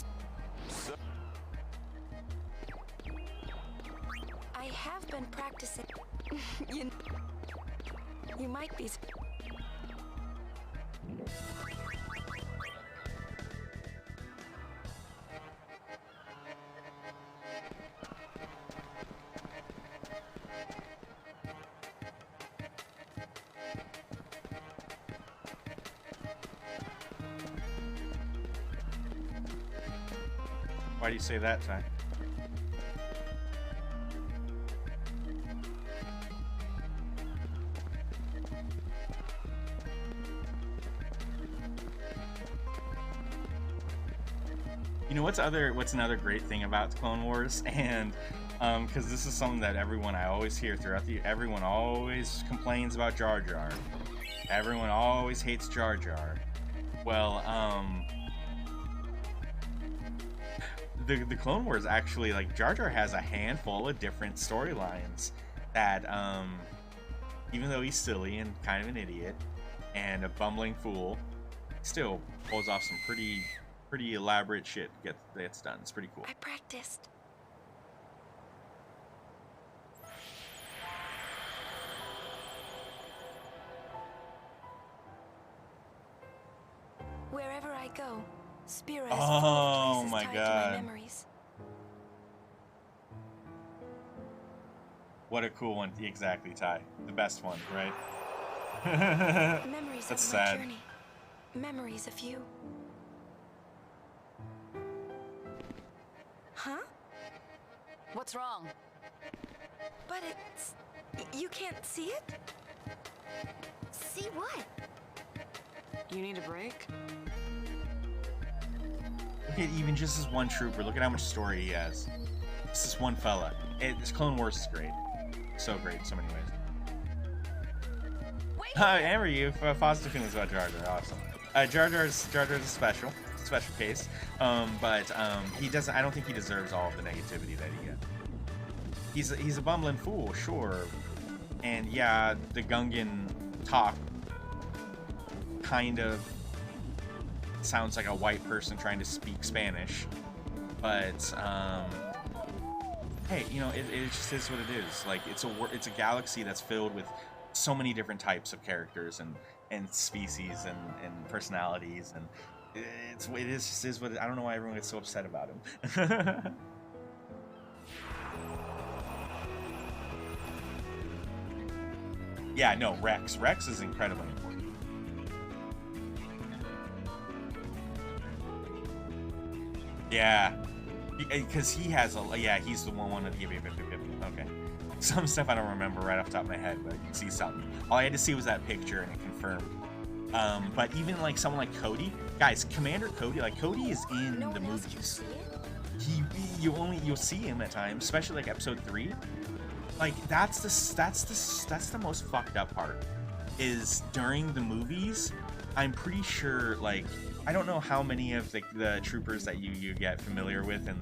I have been practicing. You might be. Why do you say that, Ty? You know what's another great thing about Clone Wars, and because this is something that I always hear throughout everyone always complains about Jar Jar. Everyone always hates Jar Jar. Well, the Clone Wars actually, like, Jar Jar has a handful of different storylines that, even though he's silly and kind of an idiot and a bumbling fool, still pulls off some pretty elaborate shit gets done. It's pretty cool. I practiced. Wherever I go, Spira is full of places tied to my memories. What a cool one. Exactly, Ty. The best one, right? Memories That's of my sad. journey. Memories of you. Huh? What's wrong? But it's... You can't see it? See what? You need a break? Look at even just this one trooper. Look at how much story he has. It's this one fella. This Clone Wars is great. So great in so many ways. Wait! Amber, you have positive feelings about Jar Jar. Awesome. Jar Jar's a special case. He doesn't. I don't think he deserves all of the negativity that he gets. He's a bumbling fool, sure. And yeah, the Gungan talk kind of sounds like a white person trying to speak Spanish. But hey, you know, it just is what it is. Like it's a galaxy that's filled with so many different types of characters and species and personalities, and it is just is what I don't know why everyone gets so upset about him. Yeah, no, Rex. Rex is incredibly important. Yeah, because he has a yeah. He's the one of the okay. Some stuff I don't remember right off the top of my head, but you can see something. All I had to see was that picture, and it confirmed. But even like someone like Cody, guys, Commander Cody, like Cody is in the movies. You'll see him at times, especially like episode 3. Like that's the most fucked up part. Is during the movies, I'm pretty sure like I don't know how many of the troopers that you get familiar with in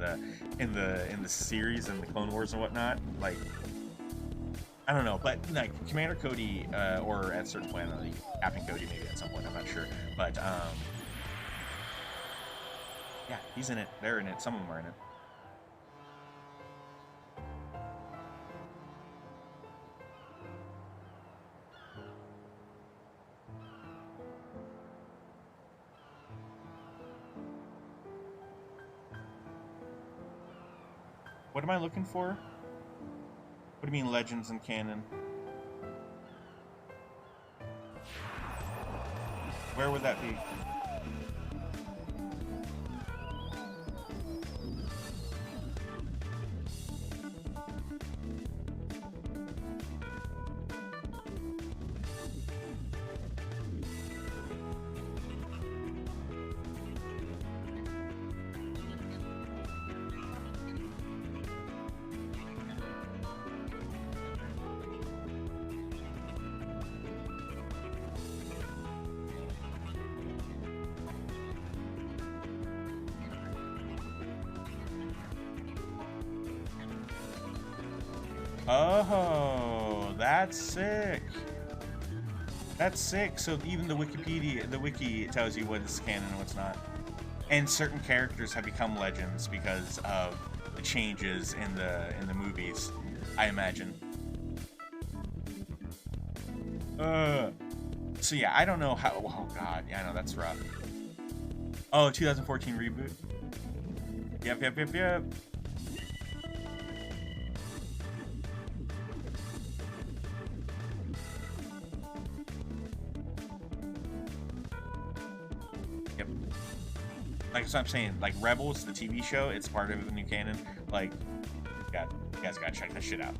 the series and the Clone Wars and whatnot. Like I don't know, but like Commander Cody or at a certain point, like Captain Cody maybe at some point, I'm not sure, but yeah, he's in it. They're in it. Some of them are in it. What am I looking for? What do you mean legends and canon? Where would that be? Oh, that's sick. That's sick. So even the wiki tells you what's canon and what's not. And certain characters have become legends because of the changes in the movies, I imagine. So yeah, I don't know how. Oh god, yeah, I know that's rough. Oh, 2014 reboot. Yep. Like that's what I'm saying. Like Rebels, the TV show, it's part of the new canon. Like, you guys gotta check that shit out.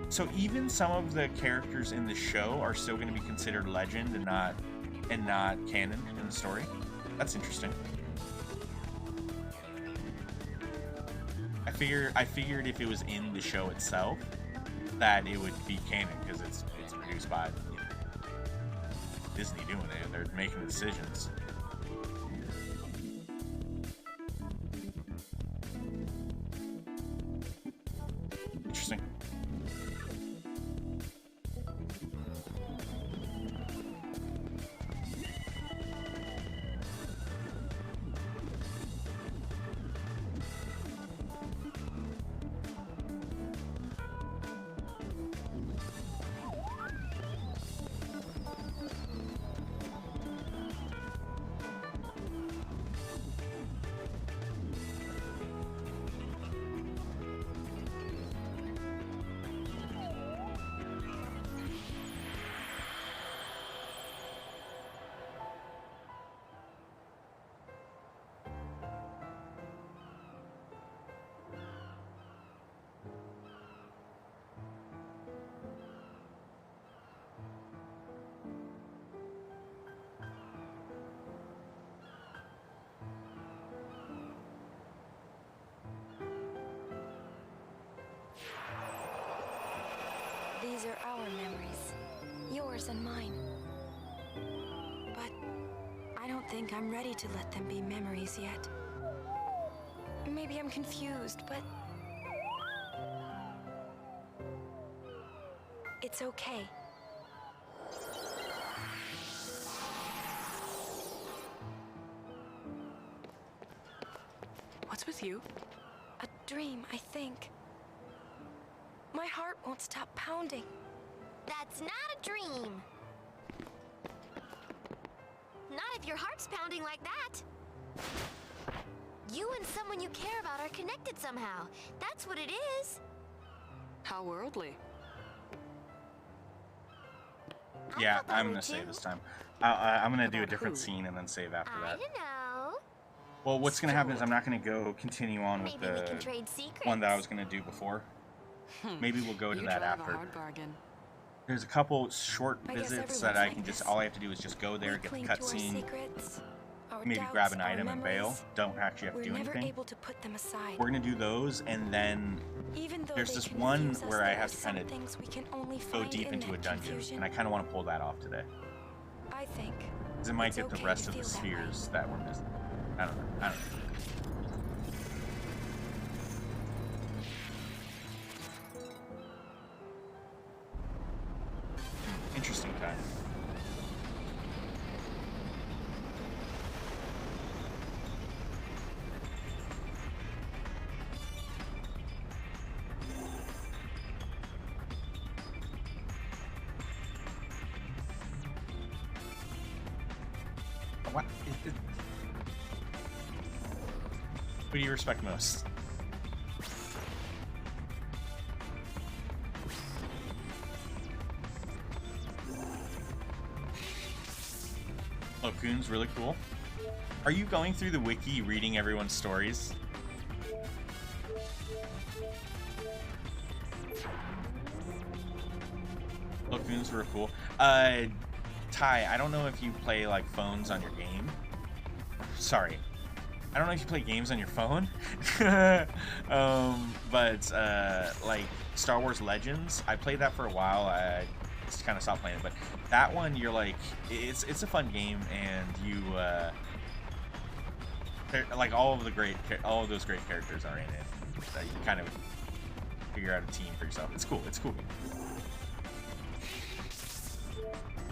So even some of the characters in the show are still going to be considered legend and not canon in the story. That's interesting. I figured if it was in the show itself that it would be canon because it's produced by Disney doing it. They're making the decisions. Interesting. These are our memories, yours and mine. But I don't don't think I'm ready to let them be memories yet. Maybe I'm confused, but it's okay. What's with you? A dream, I think. My heart won't stop pounding. That's not a dream. Not if your heart's pounding like that. You and someone you care about are connected somehow. That's what it is. How worldly. Yeah, thought that I'm way gonna save too. this time. I'm gonna do a About different who? scene and then save after I that. don't know. Well, what's gonna happen is I'm not gonna go continue on with Maybe we the can trade secrets. one that I was gonna do before. Maybe we'll go to You that drive after. a hard bargain. There's a couple short I guess visits everyone's that I like can just, this. all I have to do is just go there, We get the cling to our cutscene, secrets, our maybe doubts, grab an our item and bail. memories. Don't actually have to We're do never anything. able to put them aside. We're gonna do those, and then Even though there's they this one confuse us, where I there have are to kind some of things we can only go find deep in into a that dungeon, confusion. and I kind of want to pull that off today. I think. Because it might It's get the okay rest to of the feel that way. spheres that we're missing. I don't know. I don't know. Interesting time. What? Who do you respect most? Oh, Coon's really cool. Are you going through the wiki reading everyone's stories? Oh, Coon's really cool. Ty, I don't know if you play like phones on your game. Sorry. I don't know if you play games on your phone. But like Star Wars Legends, I played that for a while. I just kind of stopped playing it, but that one, you're like, it's a fun game, and you like all of those great characters are in it. That you kind of figure out a team for yourself. It's cool. It's cool.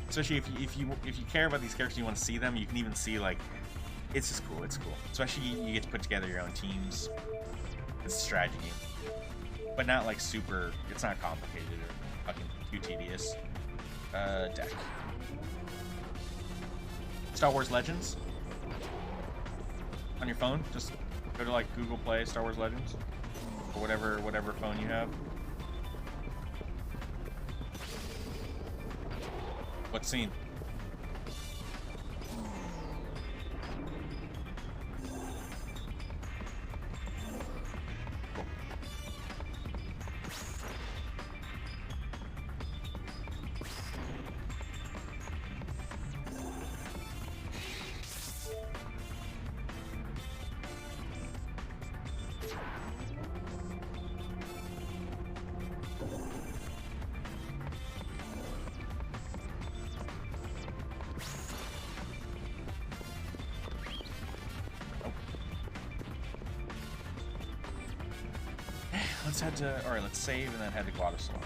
Especially if you care about these characters, you want to see them. You can even see like, it's just cool. It's cool. Especially you get to put together your own teams. It's a strategy game, but not like super. It's not complicated or fucking too tedious. Deck. Star Wars Legends on your phone. Just go to like Google Play Star Wars Legends or whatever phone you have. What scene? Cool. Let's head to, alright, let's save and then head to Guadalajara.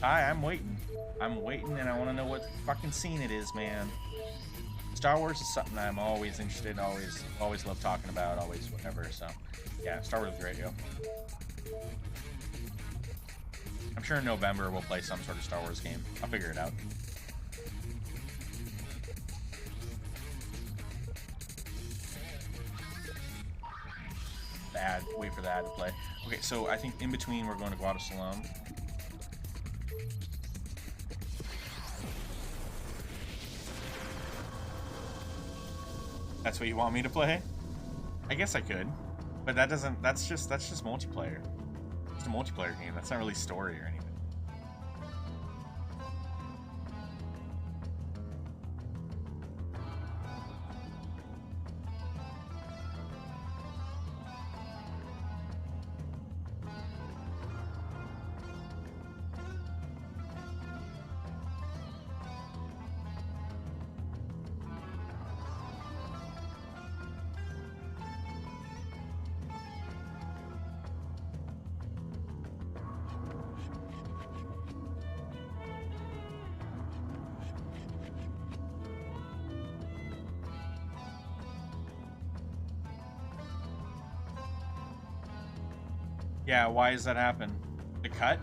Hi, I'm waiting. I'm waiting, and I want to know what fucking scene it is, man. Star Wars is something I'm always interested in, always love talking about, always whatever, so yeah, Star Wars is great, yo. I'm sure in November we'll play some sort of Star Wars game. I'll figure it out. The ad, wait for the ad to play. Okay, so I think in between we're going to Guadalajara. That's what you want me to play? I guess I could, but that doesn't. That's just multiplayer. It's a multiplayer game. That's not really story or anything. Yeah, why does that happen? The cut?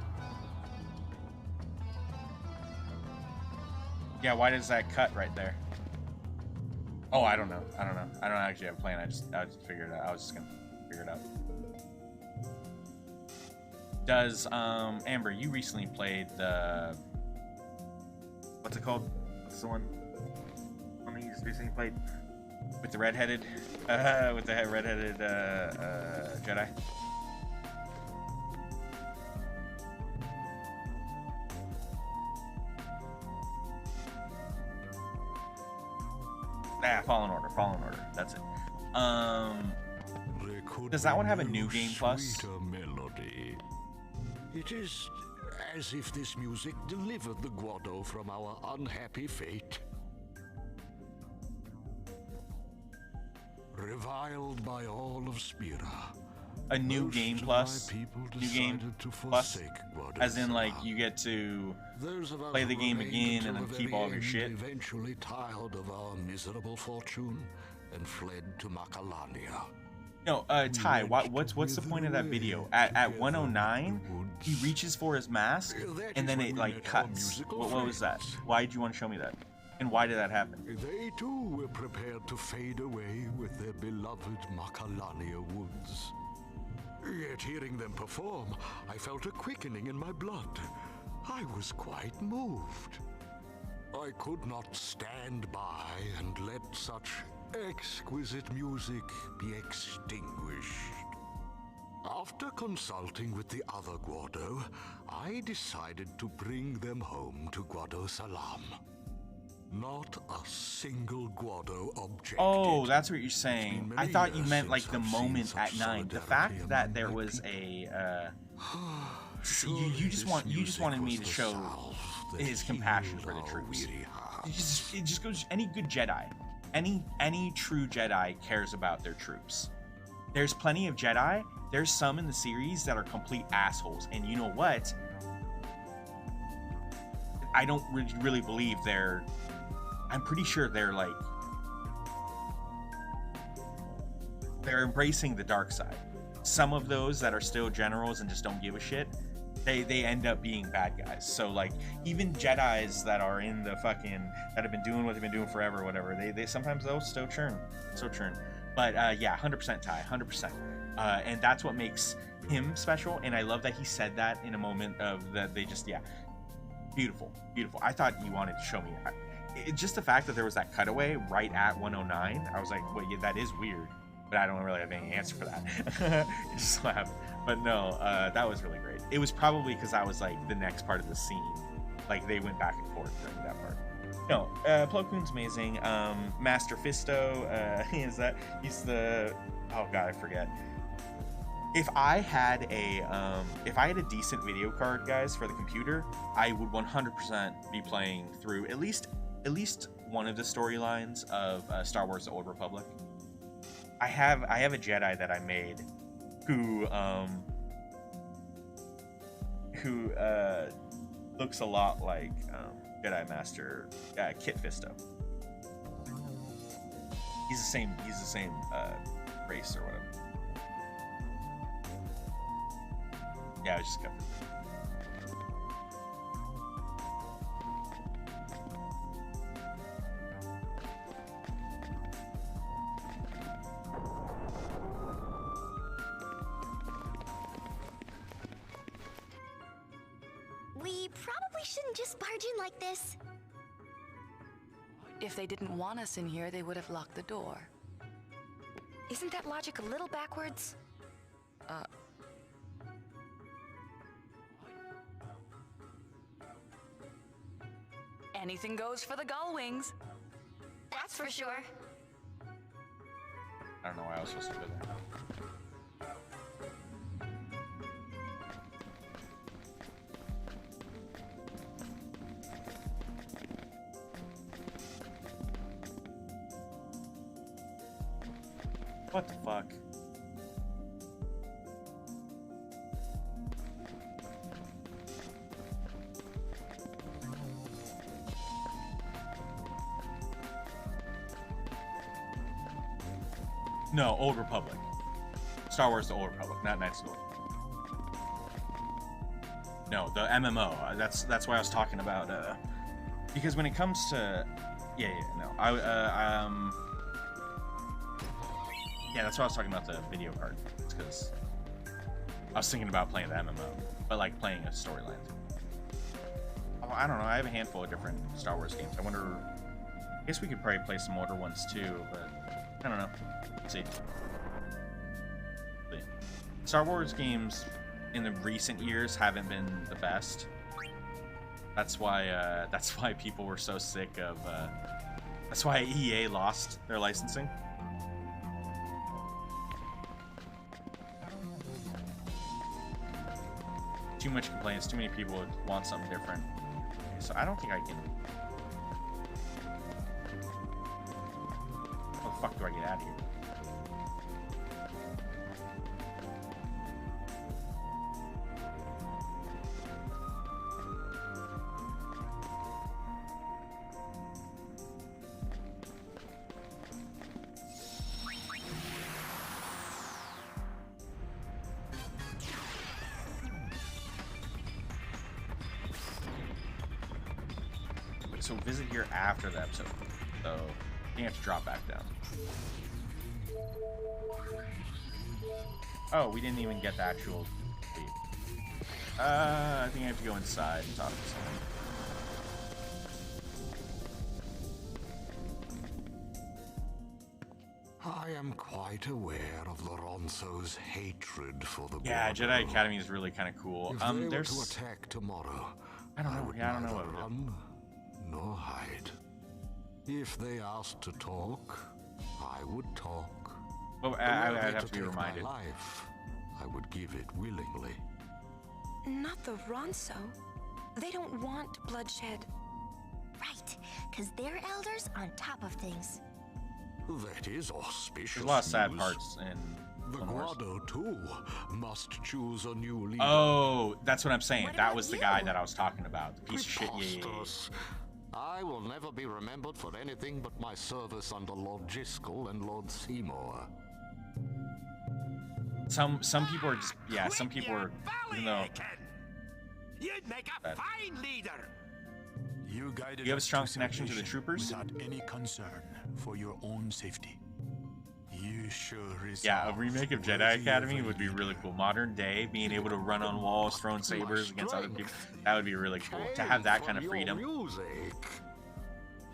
Yeah, why does that cut right there? Oh, I don't know. I don't actually have a plan. I just figured it out. I was just gonna figure it out. Does Amber, you recently played the, what's it called? What's the one that you just recently played with the redheaded Jedi? Fallen Order. That's it. Does that one have a new game plus? Melody. It is as if this music delivered the Guado from our unhappy fate. Reviled by all of Spira. A new game plus? New game plus? As in, like, you get to play the game again and then keep all of your shit? Eventually tired of our miserable fortune and fled to Macalania. No, Ty, what's the point of that video? At 109, he reaches for his mask, and then it, like, cuts. What was that? Why did you want to show me that? And why did that happen? They, too, were prepared to fade away with their beloved Macalania woods. Yet hearing them perform, I felt a quickening in my blood. I was quite moved. I could not stand by and let such exquisite music be extinguished. After consulting with the other Guado, I decided to bring them home to Guado Salam. Not a single Guado object. Oh, that's what you're saying. I thought you meant like the moment at 9. The fact that there was a you just wanted me to show his compassion for the troops. It just goes, any good Jedi, any true Jedi cares about their troops. There's plenty of Jedi. There's some in the series that are complete assholes, and you know what? I don't really believe they're. I'm pretty sure they're embracing the dark side. Some of those that are still generals and just don't give a shit, they end up being bad guys. So like even Jedis that are in the fucking, that have been doing what they've been doing forever or whatever, they sometimes they'll still churn. But yeah, 100% Ty, 100%. And that's what makes him special. And I love that he said that in a moment of that they just, yeah, beautiful. I thought you wanted to show me. Just the fact that there was that cutaway right at 109, I was like, well, yeah, that is weird, but I don't really have any answer for that. It just so happened. But no, that was really great. It was probably because I was like the next part of the scene. Like they went back and forth during that part. No, Plo Koon's amazing. Master Fisto, he's the, oh god, I forget. If I had a decent video card, guys, for the computer, I would 100% be playing through at least one of the storylines of Star Wars: The Old Republic. I have a Jedi that I made who looks a lot like Jedi Master Kit Fisto. He's the same race or whatever. Yeah, I was just covered. We probably shouldn't just barge in like this. If they didn't want us in here, they would have locked the door. Isn't that logic a little backwards? Anything goes for the gull wings. That's for sure. I don't know why I was supposed to go there. What the fuck? No, Old Republic. Star Wars: The Old Republic, not Knights of the Old. No, the MMO. That's why I was talking about. Because when it comes to, yeah, that's why I was talking about the video card. It's because I was thinking about playing the MMO, but like playing a storyline. Oh, I don't know. I have a handful of different Star Wars games. I wonder. I guess we could probably play some older ones too, but I don't know. Let's see. Star Wars games in the recent years haven't been the best. That's why people were so sick of. That's why EA lost their licensing. Too much complaints. Too many people would want something different. So I don't think I can. How the fuck do I get out of here? So visit here after the episode. So you have to drop back down. Oh, we didn't even get the actual lead. I think I have to go inside and talk to someone. I am quite aware of Lorenzo's hatred for the Yeah, Border. Jedi Academy is really kind of cool. If they were There's to attack tomorrow, I don't know. would Yeah, I don't know neither what to do. run nor hide. If they asked to talk, I would talk. Well, Were I'd they have to be take reminded. my life, I would give it willingly. Not the Ronso. They don't want bloodshed. Right, because they're elders on top of things. That is auspicious. There's a lot of sad news. parts in The Clone Wars. Guado, too, must choose a new leader. Oh, that's what I'm saying. What That about was the you? guy that I was talking about. The piece of shit. Yeah. Preposterous. I will never be remembered for anything but my service under Lord Jiskel and Lord Seymour. Some people are just some people are, even though You'd make a That- fine leader. You guided You have a us strong connection to the salvation troopers? without any concern for your own safety. You sure yeah, a resolve remake of Jedi worthy Academy of a would be really leader. cool. Modern day, being able to run on walls, throwing sabers against other people, that would be really cool. To have that kind of freedom.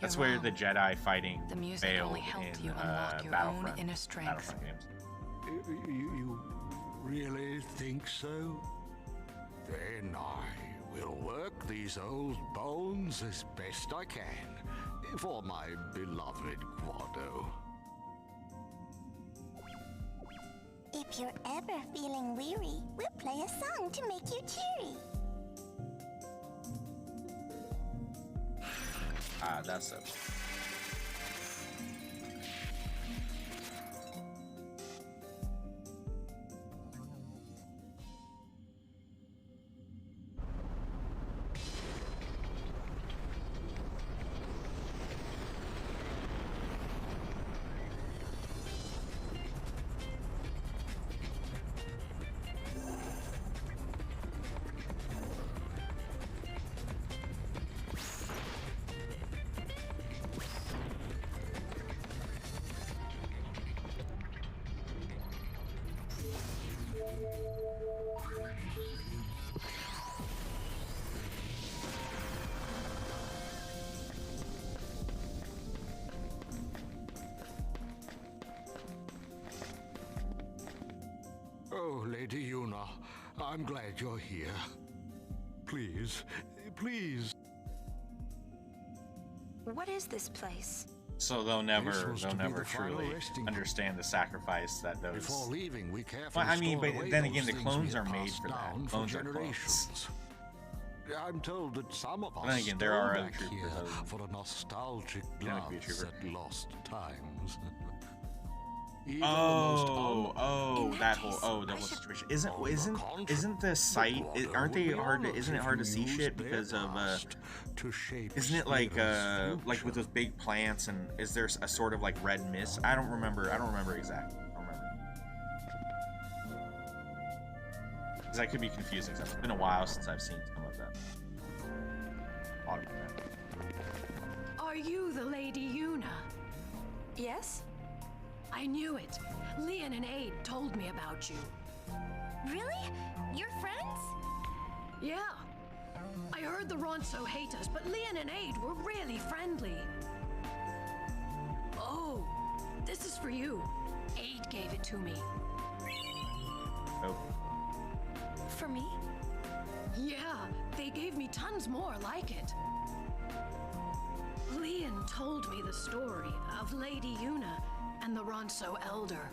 That's where the Jedi fighting The music failed only helped in you unlock your own Battlefront. inner strength. Battlefront games. You really think so? Then I will work these old bones as best I can for my beloved Guado. If you're ever feeling weary, we'll play a song to make you cheery. Ah, that's it. Lady Yuna, I'm glad you're here. Please, please. What is this place? So they'll never supposed to be truly the final resting understand the sacrifice that those. Before leaving, we carefully Well, I mean, stored but away then those again, the things clones we are had made passed for that. down Clones are generations. I'm told that some of us then again, there are stole other back troopers here other than- for a nostalgic You don't have to be a glance trooper. at lost times. Even the most that whole situation. Isn't the site? Aren't they hard? Isn't it hard to see shit because of? Isn't it like with those big plants and is there a sort of like red mist? I don't remember exactly. I don't remember. Because that could be confusing. It's been a while since I've seen some of them. Are you the Lady Yuna? Yes? I knew it. Leon and Aid told me about you. Really? You're friends? Yeah. I heard the Ronso hate us, but Leon and Aid were really friendly. Oh, this is for you. Aid gave it to me. Oh. For me? Yeah, they gave me tons more like it. Leon told me the story of Lady Yuna and the Ronso Elder.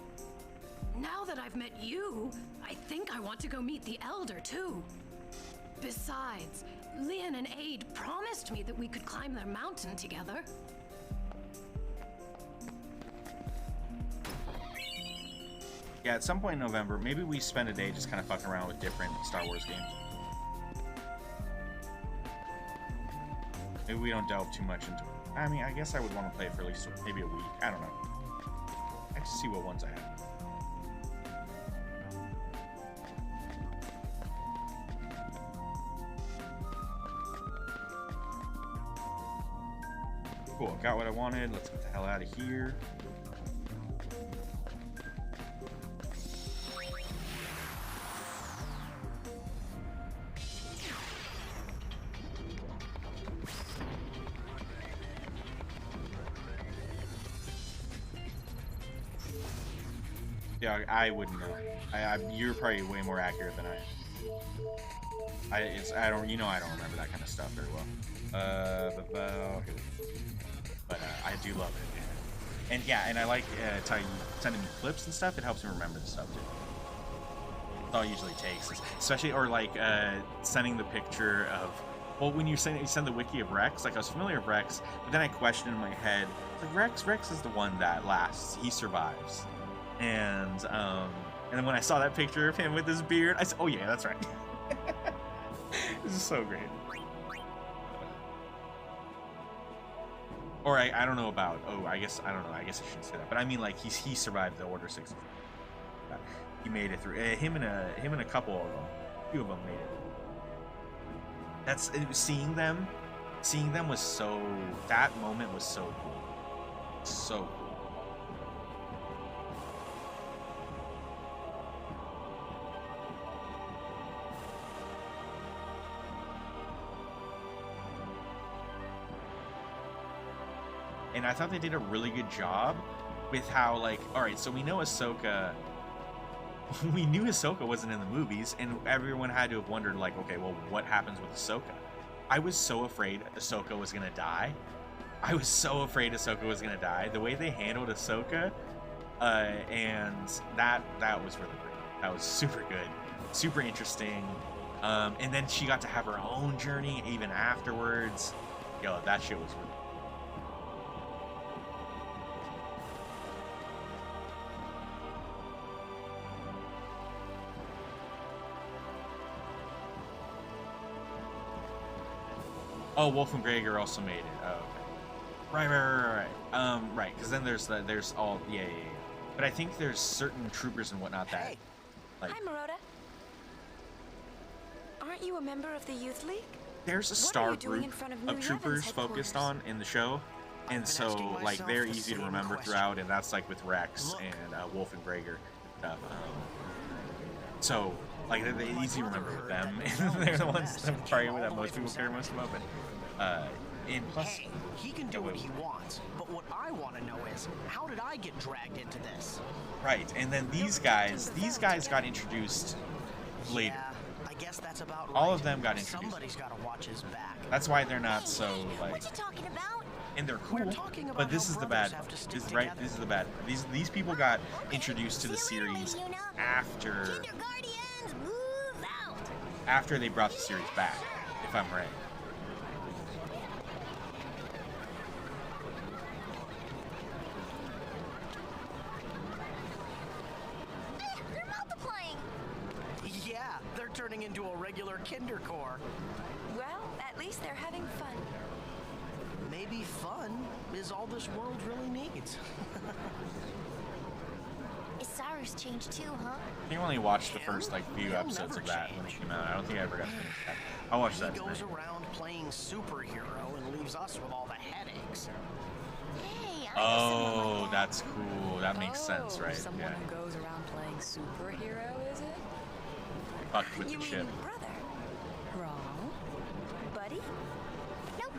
Now that I've met you, I think I want to go meet the Elder too. Besides, Leon and Aid promised me that we could climb their mountain together. Yeah, at some point in November, maybe we spend a day just kind of fucking around with different Star Wars games. Maybe we don't delve too much into it. I mean, I guess I would want to play it for at least maybe a week. I don't know. I have to see what ones I have. Cool, got what I wanted. Let's get the hell out of here. Yeah, I wouldn't know. You're probably way more accurate than I am. I don't remember that kind of stuff very well. But I do love it. And yeah, and I like telling you, sending me clips and stuff. It helps me remember the stuff too. That's all it usually takes, especially or like sending the picture of. Well, when you send the wiki of Rex, like I was familiar with Rex, but then I questioned in my head, like Rex is the one that lasts. He survives. And then when I saw that picture of him with his beard, I said, "Oh yeah, that's right." This is so great. Or I don't know about. Oh, I guess I don't know. I guess I shouldn't say that. But I mean, like he survived the Order 6. He made it through. Him and a couple of them, a few of them made it. That's seeing them was so. That moment was so cool. So cool. And I thought they did a really good job with how, like, alright, so we know Ahsoka... We knew Ahsoka wasn't in the movies, and everyone had to have wondered, like, okay, well, what happens with Ahsoka? I was so afraid Ahsoka was gonna die. I was so afraid Ahsoka was gonna die. The way they handled Ahsoka, and that was really great. That was super good. Super interesting. And then she got to have her own journey even afterwards. Yo, that shit was really Oh, Wolf and Gregor also made it. Oh, okay. Right. Right, because then there's all yeah. But I think there's certain troopers and whatnot that. Hey. Like, Hi, Maroda. Aren't you a member of the Youth League? There's a What are star you doing group in front of of New troopers Heaven's focused on in the show, and so like they're easy to remember throughout, and that's like with Rex and Wolf and Gregor stuff. So like they're easy to remember with them, and they're the ones that probably that most people care most about. But and plus, Hey, he can do what he wants, but What I want to know is, how did I get dragged into this? Right, and then these guys got introduced later. Yeah, I guess that's about right. All of them got introduced. Somebody's got to watch his back. That's why they're not so like. What you talking about? And they're cool, talking about but this how is the brothers bad. have to stick This, right, together. this is the bad. These people got introduced to the See you later, series Lady Una. after Keep your guardians, move out. after they brought the series back, if I'm right. They're multiplying. Yeah, they're turning into a regular Kindercore. Well, at least they're having fun. Maybe fun is all this world really needs. Isaru's changed too, huh? I think I only watched the first like few episodes of that when it came out. I don't think I ever got to finish that. I'll watch that He goes tonight. around playing superhero and leaves us with all the headaches. Hey, Oh, that's cool. That makes sense, right? Someone Yeah. who goes around playing superhero, is it? Fucked with You the mean ship. brother? Wrong. Buddy? Nope.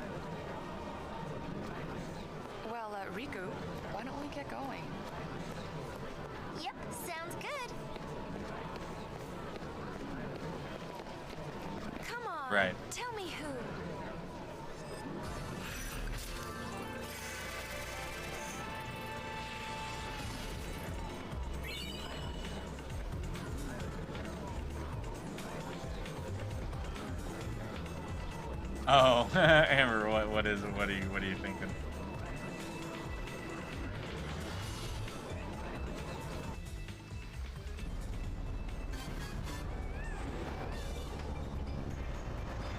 Well, Riku, why don't we get going? Yep, sounds good. Come on. Right. Tell me who. Oh, Amber, what is it? What are you thinking?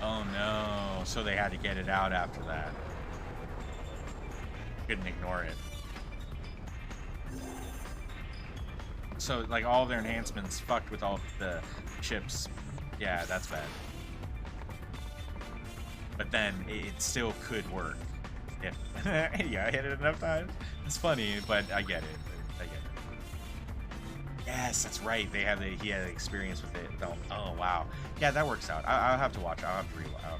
Oh no! So they had to get it out after that. Couldn't ignore it. So like all their enhancements fucked with all the chips. Yeah, that's bad. But then it still could work. If yeah, I hit it enough times. It's funny, but I get it. I get it. Yes, that's right. He had experience with it. Oh wow. Yeah, that works out. I'll have to watch. I'll have to rewatch.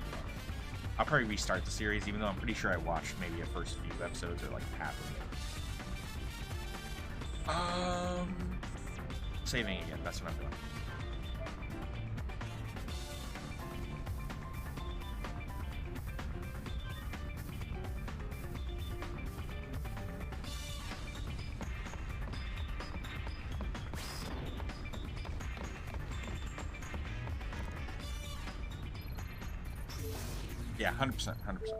I'll probably restart the series, even though I'm pretty sure I watched maybe the first few episodes or like half of it. Saving again. That's what I'm doing. Yeah, 100%, 100%.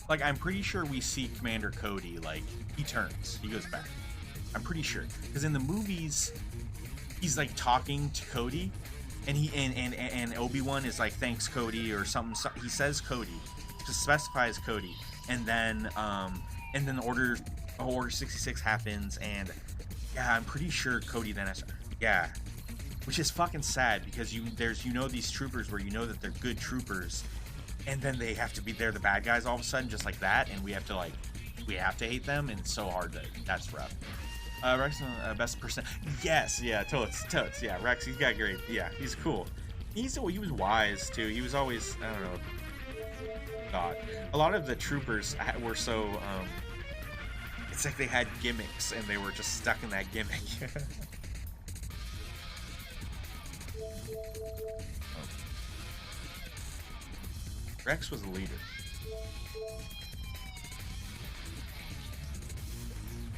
Like, I'm pretty sure we see Commander Cody, like, he turns, he goes back. I'm pretty sure. Because in the movies, he's, like, talking to Cody, and and Obi-Wan is like, thanks, Cody, or something. He says Cody, specifies Cody, and then Order 66 happens, and yeah, I'm pretty sure Cody then has, yeah, which is fucking sad because these troopers where you know that they're good troopers, and then they're the bad guys all of a sudden just like that, and we have to hate them, and it's so hard that's rough. Rex, best percent. Yes, yeah, totes. Yeah, Rex, he's got great. Yeah, he's cool. He was wise too. He was always, I don't know. God, a lot of the troopers were so. It's like they had gimmicks and they were just stuck in that gimmick. Rex was a leader.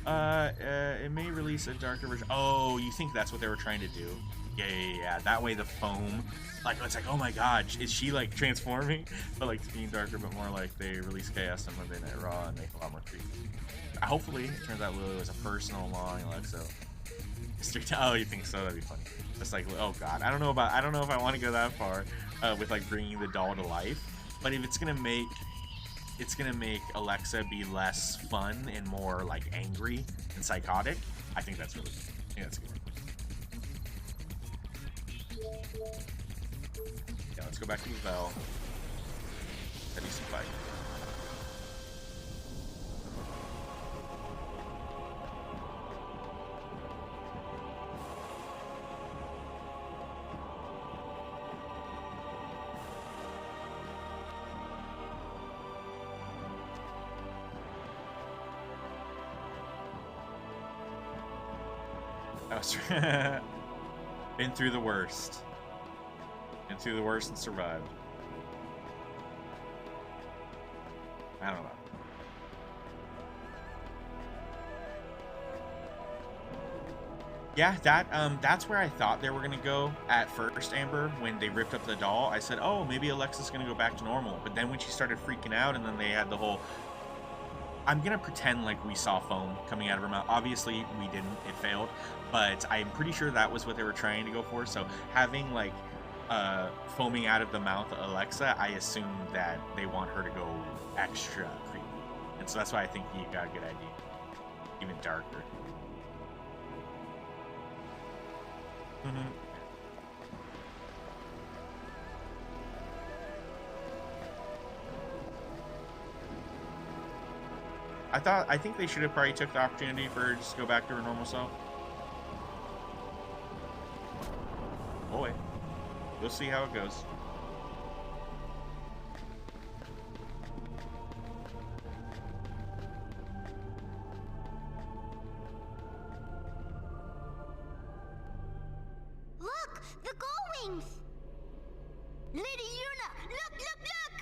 It may release a darker version. Oh, you think that's what they were trying to do? Yeah. That way the foam, like, it's like, oh my god, is she like transforming? But like being darker, but more like they release Chaos on Monday Night Raw and make a lot more creepy. Hopefully, it turns out Lily was a personal long Alexo. Oh, you think so? That'd be funny. Just like, oh god, I don't know if I want to go that far with like bringing the doll to life. But if it's gonna make Alexa be less fun and more like angry and psychotic, I think that's really good. I think that's good. Yeah, let's go back to the bell. That needs to fight. Oh, been through the worst. Been through the worst and survived. I don't know. Yeah, that's where I thought they were gonna go at first, Amber, when they ripped up the doll. I said, oh, maybe Alexa's gonna go back to normal. But then when she started freaking out, and then they had the whole... I'm gonna pretend like we saw foam coming out of her mouth. Obviously, we didn't. It failed. But I'm pretty sure that was what they were trying to go for. So having, like, foaming out of the mouth of Alexa, I assume that they want her to go extra creepy. And so that's why I think you got a good idea. Even darker. Mm-hmm. I think they should have probably took the opportunity for her to just go back to her normal self. Boy, we'll see how it goes. Look, the gull wings! Lady Yuna, look, look, look!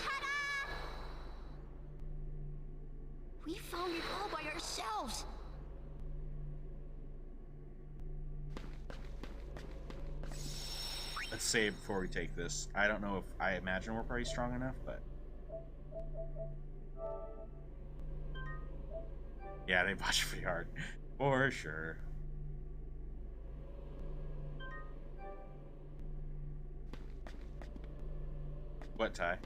Ta-da! We found it all by ourselves. Let's save before we take this. I don't know if I imagine we're probably strong enough, but yeah, they botched pretty hard for sure. What, Ty?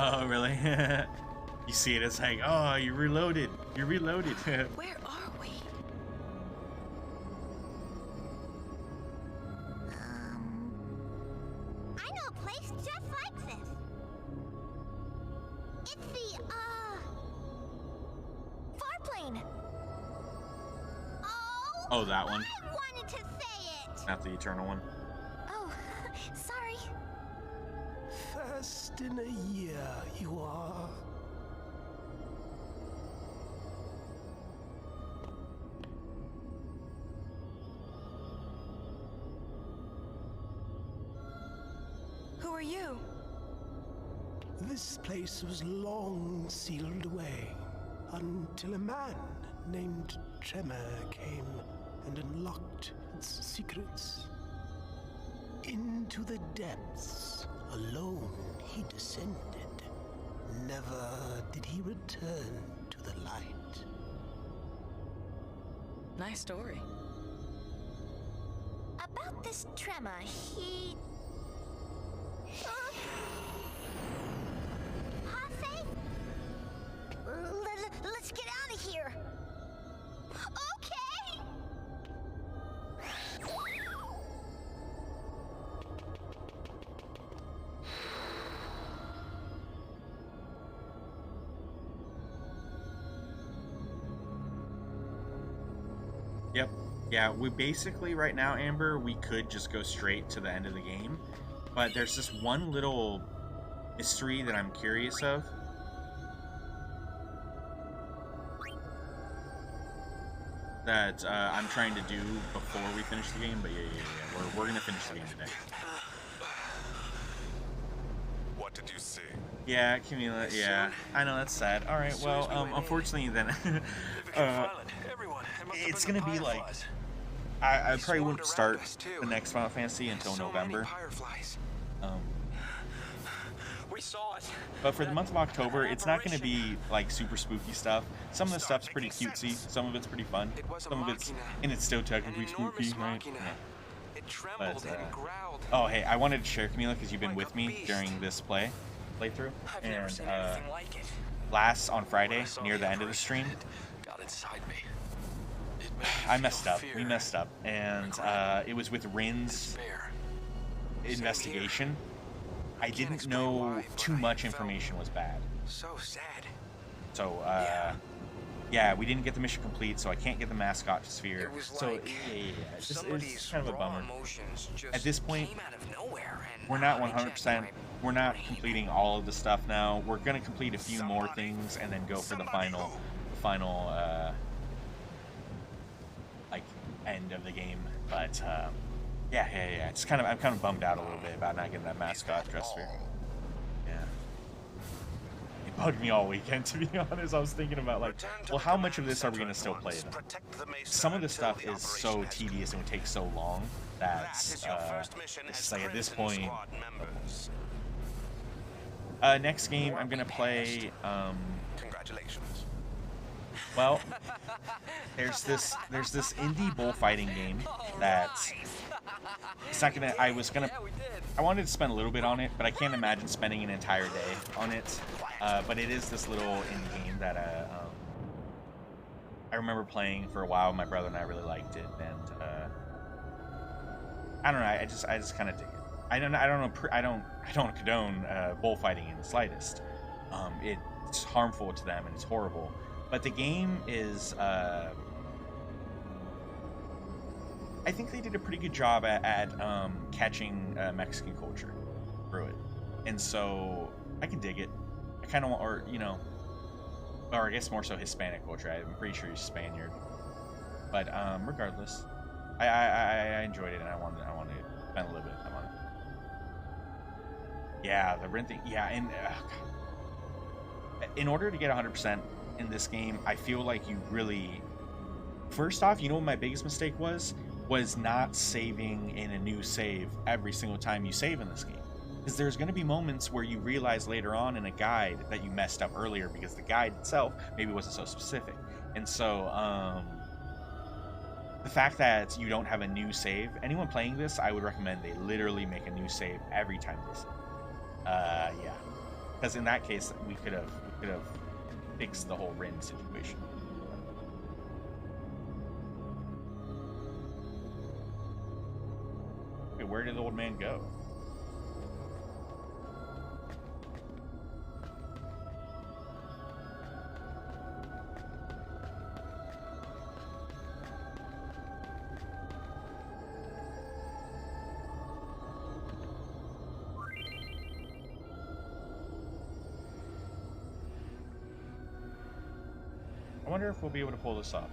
Oh, really? You see it as like, oh, you reloaded. You reloaded. Where are we? I know a place just like this. It's the, farplane. Oh, that one. I wanted to say it. Not the eternal one. Oh, sorry. First in a year, you are. Who are you? This place was long sealed away until a man named Tremor came and unlocked its secrets. Into the depths, alone he descended. Never did he return to the light. Nice story. About this Tremor, he... Hase? Let's get out of here. Okay. Yep. Yeah, we basically right now, Amber, we could just go straight to the end of the game. But there's this one little mystery that I'm curious of. That I'm trying to do before we finish the game, but yeah. We're gonna finish the game today. What did you see? Yeah, Camila, yeah. I know, that's sad. Alright, well, unfortunately then, it's gonna be like, I probably wouldn't start the next Final Fantasy until November. We saw it. But for the month of October, it's not going to be like super spooky stuff. Some of the stuff's pretty cutesy, some of it's pretty fun, some of it's, and it's still technically spooky, right? Yeah. But, oh, hey, I wanted to share, Camila, because you've been with me during this playthrough, and last on Friday, near the end of the stream, I messed up. We messed up, and it was with Rin's investigation. I didn't know too much information was bad. So sad. So, yeah, we didn't get the mission complete, so I can't get the mascot sphere. It was So like it's kind of a raw bummer. emotions just At this point, came out of nowhere, and we're not I checked 100%. my We're not brain. completing all of the stuff now. We're gonna complete a few more things and then go for the final, like end of the game. But yeah. It's kind of I'm kind of bummed out a little bit about not getting that mascot dress sphere. Yeah. It bugged me all weekend, to be honest. I was thinking about like, well, how much of this are we gonna still play then? Some of the stuff is so tedious and would take so long that it's like at this point. Next game I'm gonna play. Congratulations. Well, there's this indie bullfighting game that it's not gonna. I wanted to spend a little bit on it, but I can't imagine spending an entire day on it. But it is this little indie game that I remember playing for a while. My brother and I really liked it, and I don't know. I just kind of dig it. I don't condone bullfighting in the slightest. It's harmful to them and it's horrible. But the game is, I think they did a pretty good job at catching Mexican culture through it, and so I can dig it. I kind of want, or I guess more so Hispanic culture. I'm pretty sure he's Spaniard, but regardless, I enjoyed it and I wanted to spend a little bit of time on it. Yeah, the rent thing. Yeah, and in order to get 100% in this game, I feel like you really. First off, you know what my biggest mistake was not saving in a new save every single time you save in this game. Because there's going to be moments where you realize later on in a guide that you messed up earlier because the guide itself maybe wasn't so specific. And so, the fact that you don't have a new save, anyone playing this, I would recommend they literally make a new save every time they save. Yeah. Because in that case, we could have fixed the whole Rin situation. Wait, where did the old man go? I wonder if we'll be able to pull this off.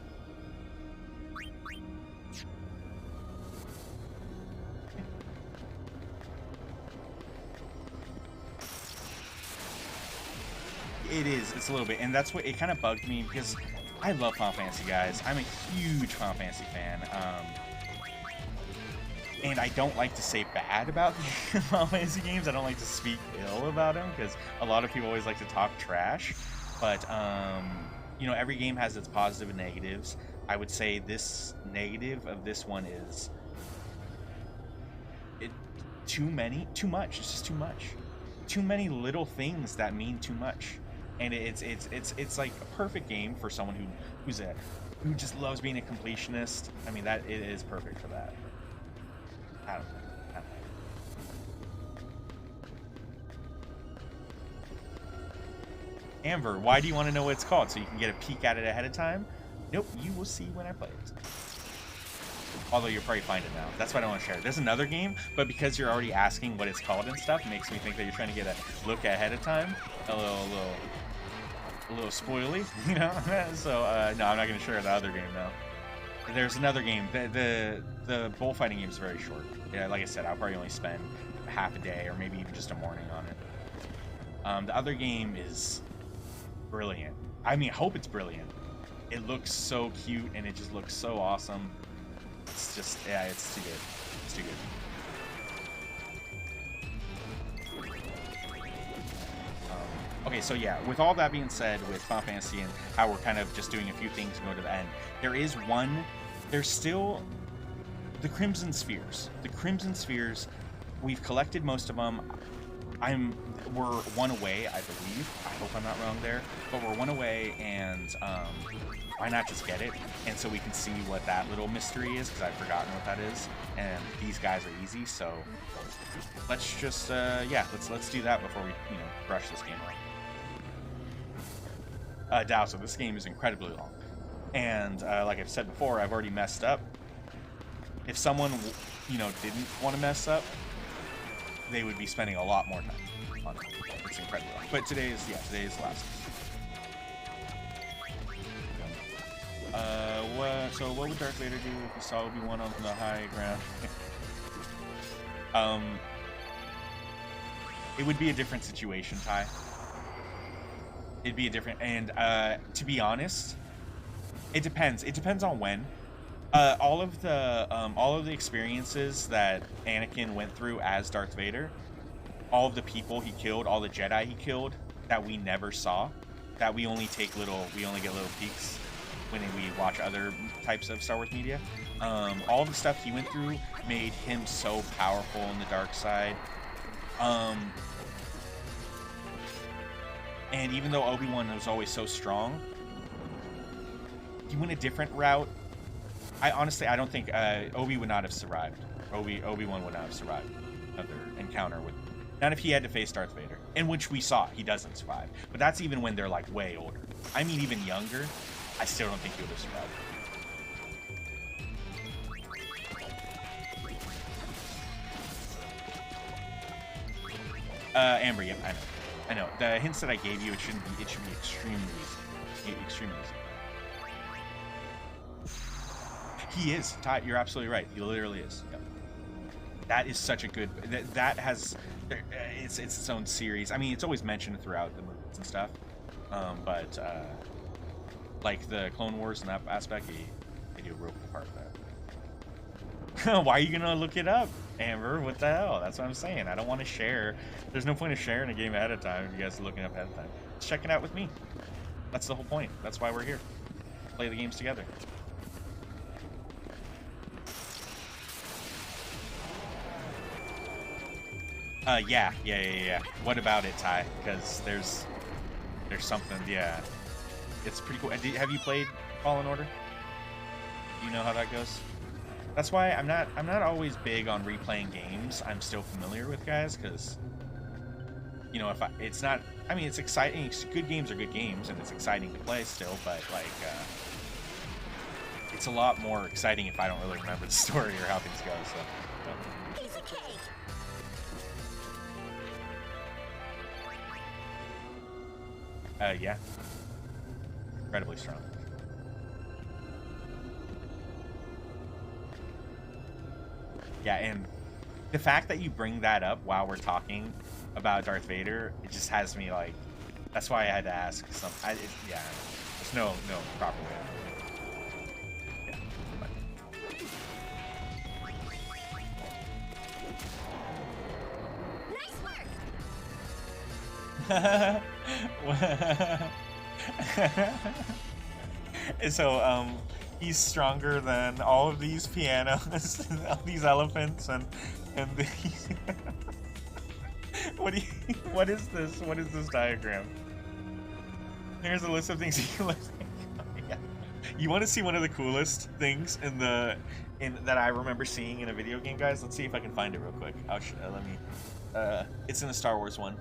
It's a little bit, and that's what it kind of bugged me because I love Final Fantasy, guys. I'm a huge Final Fantasy fan, and I don't like to say bad about the Final Fantasy games. I don't like to speak ill about them because a lot of people always like to talk trash, but every game has its positive and negatives. I would say this negative of this one is too much. It's just too much. Too many little things that mean too much. And it's like a perfect game for someone who just loves being a completionist. I mean, that it is perfect for that. I don't know. Amber, why do you want to know what it's called? So you can get a peek at it ahead of time? Nope, you will see when I play it. Although you'll probably find it now. That's why I don't want to share it. There's another game, but because you're already asking what it's called and stuff, it makes me think that you're trying to get a look ahead of time. A little spoily, So no, I'm not going to share the other game now. There's another game. The bullfighting game is very short. Yeah, like I said, I'll probably only spend half a day or maybe even just a morning on it. The other game is brilliant. I mean, I hope it's brilliant. It looks so cute and it just looks so awesome. It's just, yeah, it's too good. It's too good. Okay, so yeah, with all that being said, with Final Fantasy and how we're kind of just doing a few things and go to the end, there's still the Crimson Spheres. The Crimson Spheres, we've collected most of them. We're one away, I believe. I hope I'm not wrong there. But we're one away, and why not just get it? And so we can see what that little mystery is, because I've forgotten what that is. And these guys are easy, so let's just, let's do that before we, brush this game off. Dow, so this game is incredibly long. And like I've said before, I've already messed up. If someone, you know, didn't want to mess up, they would be spending a lot more time on it. It's incredible. But today is the last. So what would Darth Vader do if he saw Obi-Wan on the high ground? It would be a different situation, Ty. It'd be a different, and to be honest, it depends. It depends on when. All of the experiences that Anakin went through as Darth Vader, all of the people he killed, all the Jedi he killed that we never saw, that we only get little peeks when we watch other types of Star Wars media. All the stuff he went through made him so powerful in the dark side. And even though Obi-Wan was always so strong, he went a different route. I don't think Obi would not have survived. Obi-Wan would not have survived another encounter with, not if he had to face Darth Vader, in which we saw he doesn't survive. But that's even when they're like way older. I mean, even younger, I still don't think he would have survived. Amber, yep, I know. The hints that I gave you, it should be extremely easy. Extremely easy. He is. Ty, you're absolutely right. He literally is. Yep. That is such a good. That has. It's its own series. I mean, it's always mentioned throughout the movies and stuff. But like the Clone Wars and that aspect, they do a real cool part of that. Why are you gonna look it up, Amber? What the hell? That's what I'm saying. I don't want to share. There's no point of sharing a game ahead of time if you guys are looking up ahead of time. Just check it out with me. That's the whole point. That's why we're here. Play the games together. Yeah. What about it, Ty? Because there's something. Yeah, it's pretty cool. Have you played Fallen Order? Do you know how that goes? That's why I'm not always big on replaying games I'm still familiar with, guys, because you know, it's not. I mean, it's exciting. Good games are good games, and it's exciting to play still. But like, it's a lot more exciting if I don't really remember the story or how things go. So. Piece of cake. Yeah. Incredibly strong. Yeah, and the fact that you bring that up while we're talking about Darth Vader, it just has me like. That's why I had to ask. Yeah, there's no proper way. Yeah. So he's stronger than all of these pianos and all these elephants and these what is this diagram? Here's a list of things you can look at. You want to see one of the coolest things that I remember seeing in a video game, guys? Let's see if I can find it real quick. Let me it's in the Star Wars one.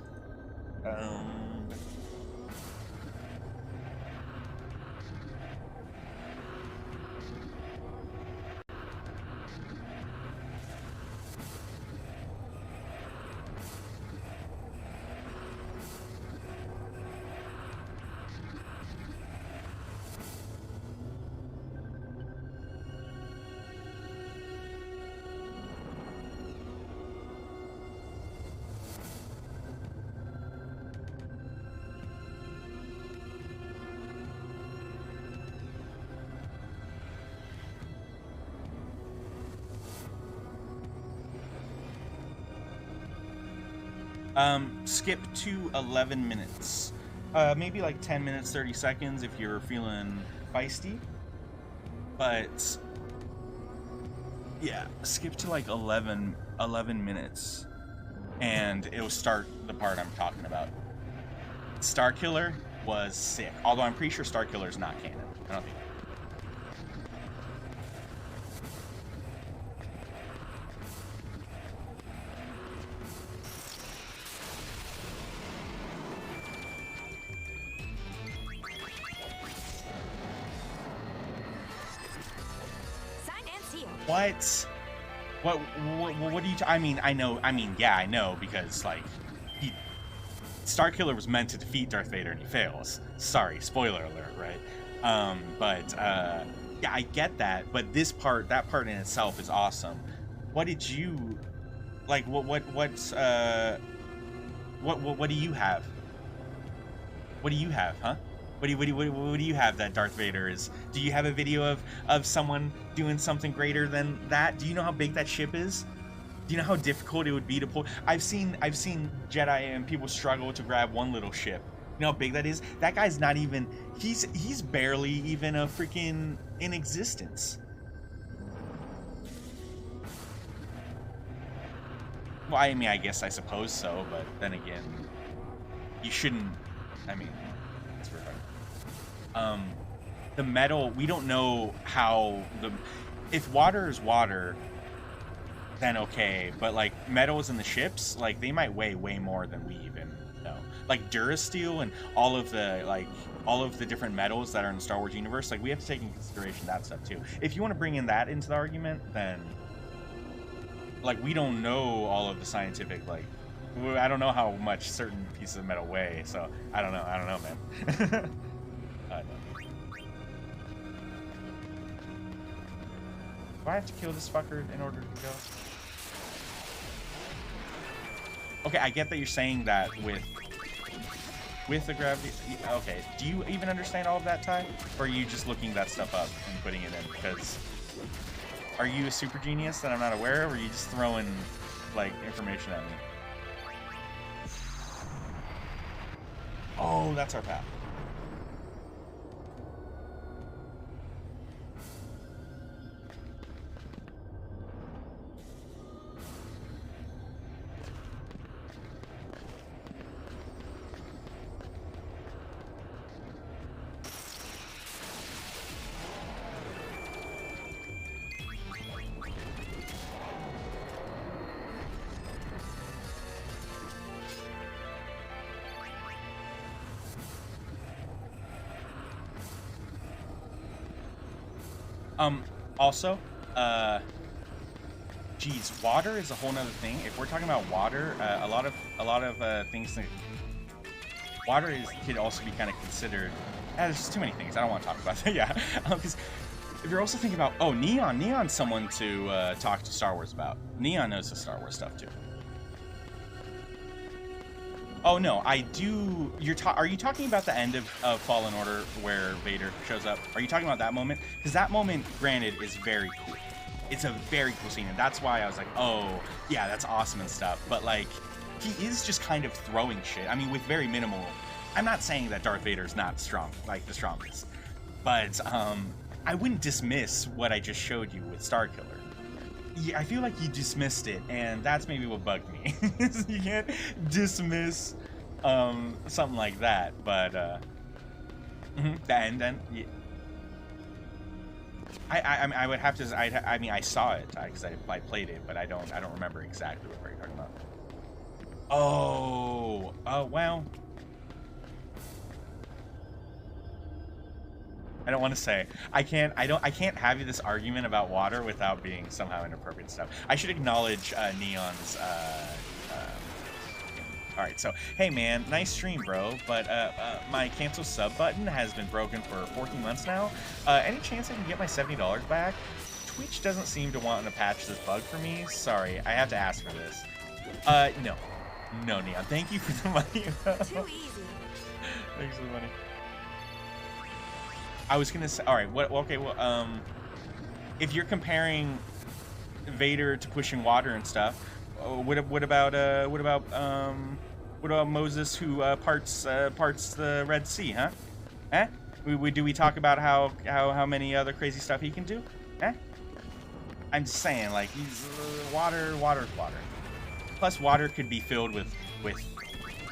Skip to 11 minutes. Maybe like 10 minutes, 30 seconds if you're feeling feisty. But yeah, skip to like 11 minutes and it'll start the part I'm talking about. Starkiller was sick. Although I'm pretty sure Starkiller is not canon. I don't think. What? What do you? I mean, I know. I mean, yeah, I know because like, Starkiller was meant to defeat Darth Vader and he fails. Sorry, spoiler alert, right? Yeah, I get that. But that part in itself is awesome. What did you like? What do you have? What do you have, huh? What do you have that Darth Vader is? Do you have a video of someone doing something greater than that? Do you know how big that ship is? Do you know how difficult it would be to pull? I've seen Jedi and people struggle to grab one little ship. You know how big that is? That guy's not even. He's barely even a freaking in existence. Well, I mean, I guess I suppose so, but then again, you shouldn't. I mean, it's for the metal. We don't know how if water is water, then okay. But like metals in the ships, like they might weigh way more than we even know. Like Durasteel and all of the different metals that are in the Star Wars universe. Like we have to take into consideration that stuff too. If you want to bring in that into the argument, then like we don't know all of the scientific like. I don't know how much certain pieces of metal weigh, so I don't know, man. Do I have to kill this fucker in order to go? Okay, I get that you're saying that with the gravity. Okay, do you even understand all of that, Ty? Or are you just looking that stuff up and putting it in? Because are you a super genius that I'm not aware of, or are you just throwing like information at me? Oh, that's our path. Also, geez, water is a whole nother thing. If we're talking about water, a lot of things that water could also be kind of considered. There's just too many things. I don't want to talk about that. Yeah, because if you're also thinking about, Neon's someone to talk to Star Wars about. Neon knows the Star Wars stuff too. Oh no, I do. Are you talking about the end of Fallen Order where Vader shows up? Are you talking about that moment? Because that moment, granted, is very cool. It's a very cool scene, and that's why I was like, oh yeah, that's awesome and stuff. But like, he is just kind of throwing shit. I mean, with very minimal. I'm not saying that Darth Vader's not strong, like the strongest, but I wouldn't dismiss what I just showed you with Starkiller. Yeah, I feel like you dismissed it, and that's maybe what bugged me. You can't dismiss something like that, but the end. Yeah. I would have to. I mean, I saw it because I played it, but I don't remember exactly what you're talking about. Oh, well. I don't want to say. I can't have this argument about water without being somehow inappropriate stuff. I should acknowledge Neon's. All right, so hey man, nice stream, bro. But my cancel sub button has been broken for 14 months now. Any chance I can get my $70 back? Twitch doesn't seem to want to patch this bug for me. Sorry, I have to ask for this. No, Neon. Thank you for the money. Too easy. Thanks for the money. I was gonna say, all right. Okay. Well, if you're comparing Vader to pushing water and stuff, what about Moses who parts the Red Sea? Huh? Eh? Do we talk about how many other crazy stuff he can do? Eh? I'm just saying, like, he's water's water. Plus, water could be filled with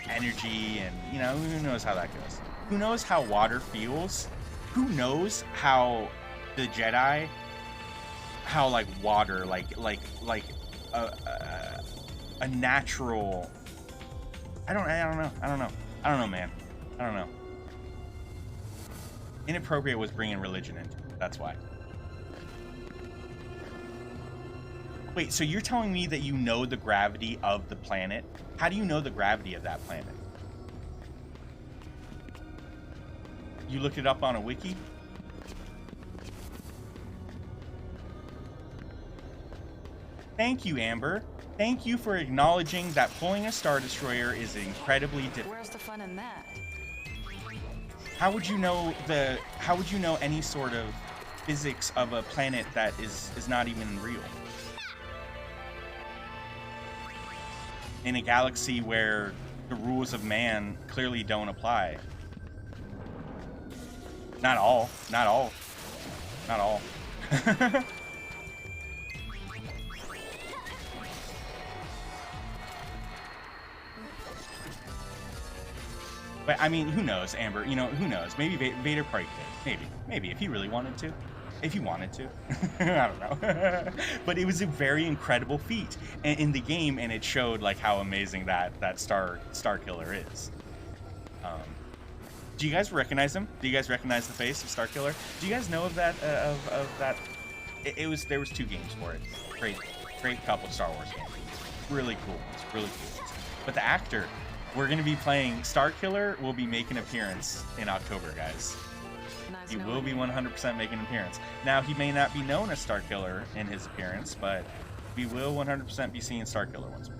energy, and who knows how that goes. Who knows how water feels? Who knows how the Jedi, how like water, like a natural. I don't know, man. I don't know. Inappropriate was bringing religion into it. That's why. Wait, so you're telling me that you know the gravity of the planet? How do you know the gravity of that planet? You looked it up on a wiki? Thank you, Amber. Thank you for acknowledging that pulling a Star Destroyer is incredibly difficult. Where's the fun in that? How would you know any sort of physics of a planet that is not even real? In a galaxy where the rules of man clearly don't apply. Not all. But I mean, who knows, Amber? You know, who knows? Maybe Vader probably could. Maybe if he really wanted to. If he wanted to. I don't know. But it was a very incredible feat in the game, and it showed like how amazing that Star Killer is. Do you guys recognize him? Do you guys recognize the face of Star Killer? Do you guys know of that? There was 2 games for it. Great couple of Star Wars games. Really cool ones. But the actor, we're gonna be playing Star Killer. Will be making an appearance in October, guys. Nice He knowing will be you. 100% making an appearance. Now, he may not be known as Star Killer in his appearance, but we will 100% be seeing Star Killer once more.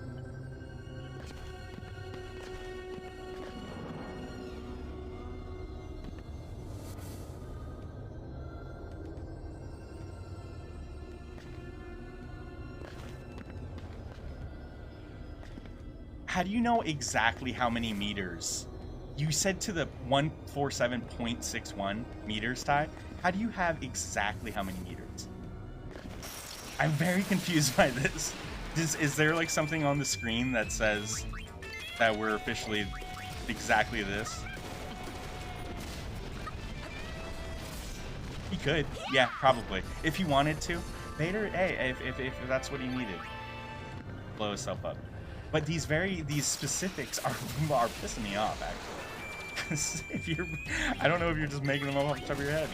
How do you know exactly how many meters? You said to the 147.61 meters, Ty. How do you have exactly how many meters? I'm very confused by this. Is there like something on the screen that says that we're officially exactly this? He could. Yeah, probably. If he wanted to. Vader, hey, if that's what he needed. Blow himself up. But these specifics are pissing me off, actually. Because I don't know if you're just making them up off the top of your head.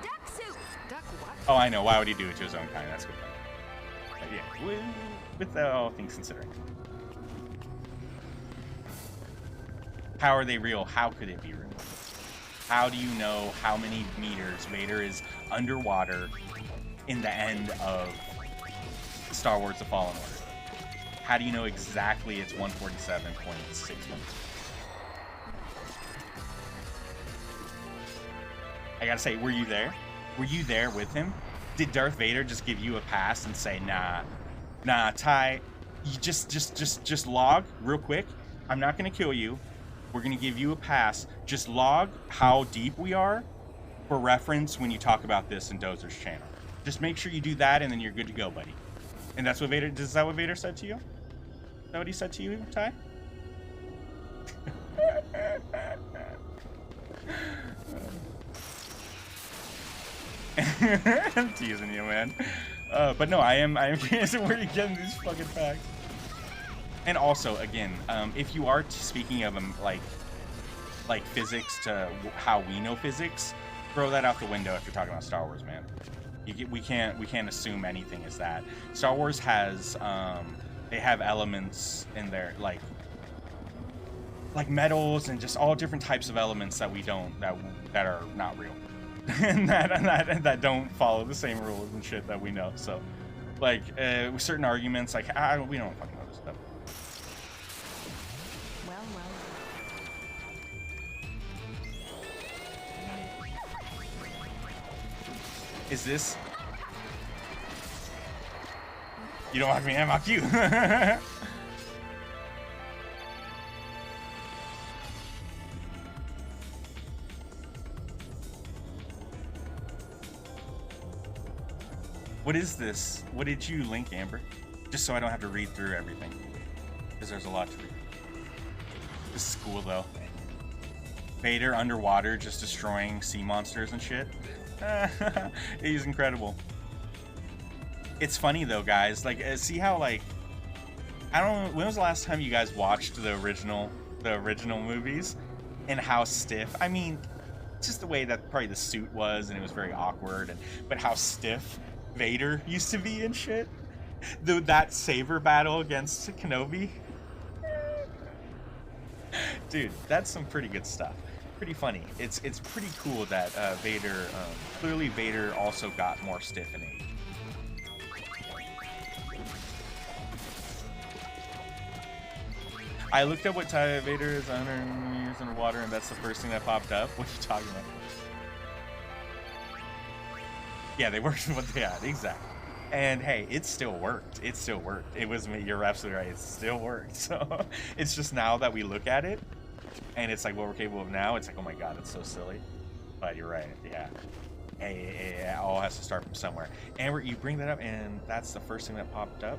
Duck soup. Duck what? Oh, I know. Why would he do it to his own kind? That's good. Yeah, with all things considering. How are they real? How could it be real? How do you know how many meters Vader is underwater in the end of Star Wars: The Fallen Order? How do you know exactly it's 147.61? I gotta say, were you there? Were you there with him? Did Darth Vader just give you a pass and say, nah, Ty, you just log real quick. I'm not gonna kill you. We're gonna give you a pass. Just log how deep we are for reference when you talk about this in Dozer's channel. Just make sure you do that, and then you're good to go, buddy. And that's what Vader. Is that what Vader said to you? Is that what he said to you, Ty? I'm teasing you, man. But no, I am curious where you're getting these fucking facts. And also, again, if you are speaking of like physics to how we know physics, throw that out the window if you're talking about Star Wars, man. We can't assume anything is that. Star Wars has they have elements in there like metals and just all different types of elements that we don't that are not real. and that don't follow the same rules and shit that we know. So, like, certain arguments, like, we don't fucking know this stuff. Well. Is this? You don't like me, I mock you. What is this? What did you link, Amber? Just so I don't have to read through everything. Because there's a lot to read. This is cool, though. Vader underwater just destroying sea monsters and shit. He's incredible. It's funny, though, guys. Like, see how, like... I don't know... When was the last time you guys watched the original movies? And how stiff... I mean, just the way that probably the suit was, and it was very awkward. But how stiff Vader used to be in shit. That saber battle against Kenobi. Dude, that's some pretty good stuff. Pretty funny. It's pretty cool that Vader, clearly Vader also got more stiff in age. I looked up what TIE Vader is 100 years underwater, and that's the first thing that popped up. What are you talking about? Yeah, they worked with what they had, exactly. And hey, it still worked. It still worked. It was me. You're absolutely right. It still worked. So it's just now that we look at it, and it's like what we're capable of now. It's like, oh my god, it's so silly. But you're right. Yeah. Hey, it all has to start from somewhere. Amber, you bring that up, and that's the first thing that popped up.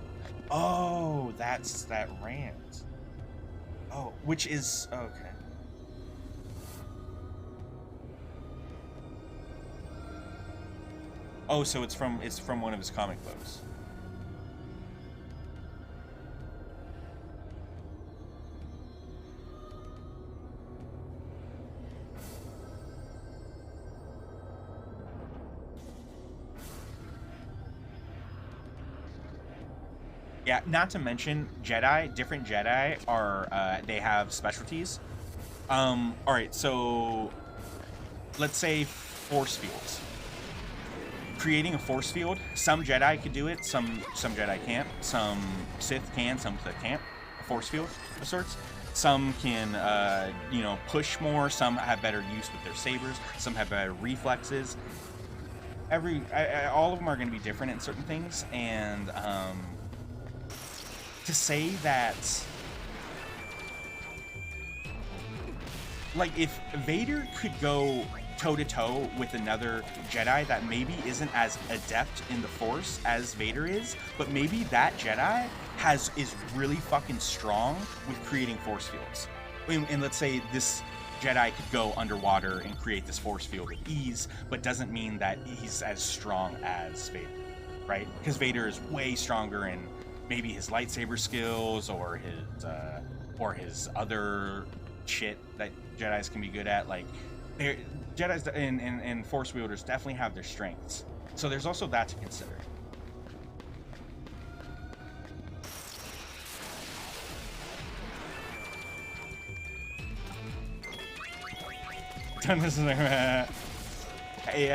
Oh, that's that rant. Oh, which is okay. Oh, so it's from one of his comic books. Yeah, not to mention Jedi, different Jedi are, they have specialties. Alright, so let's say force fields. Creating a force field, some Jedi could do it, some Jedi can't. Some Sith can, some Sith can't. A force field of sorts. Some can, you know, push more, some have better use with their sabers, some have better reflexes. All of them are going to be different in certain things, and, to say that, like, if Vader could go toe-to-toe with another Jedi that maybe isn't as adept in the Force as Vader is, but maybe that Jedi is really fucking strong with creating force fields. And let's say this Jedi could go underwater and create this force field with ease, but doesn't mean that he's as strong as Vader, right? Because Vader is way stronger in maybe his lightsaber skills or his other shit that Jedis can be good at. Like, Jedis and Force wielders definitely have their strengths. So there's also that to consider. I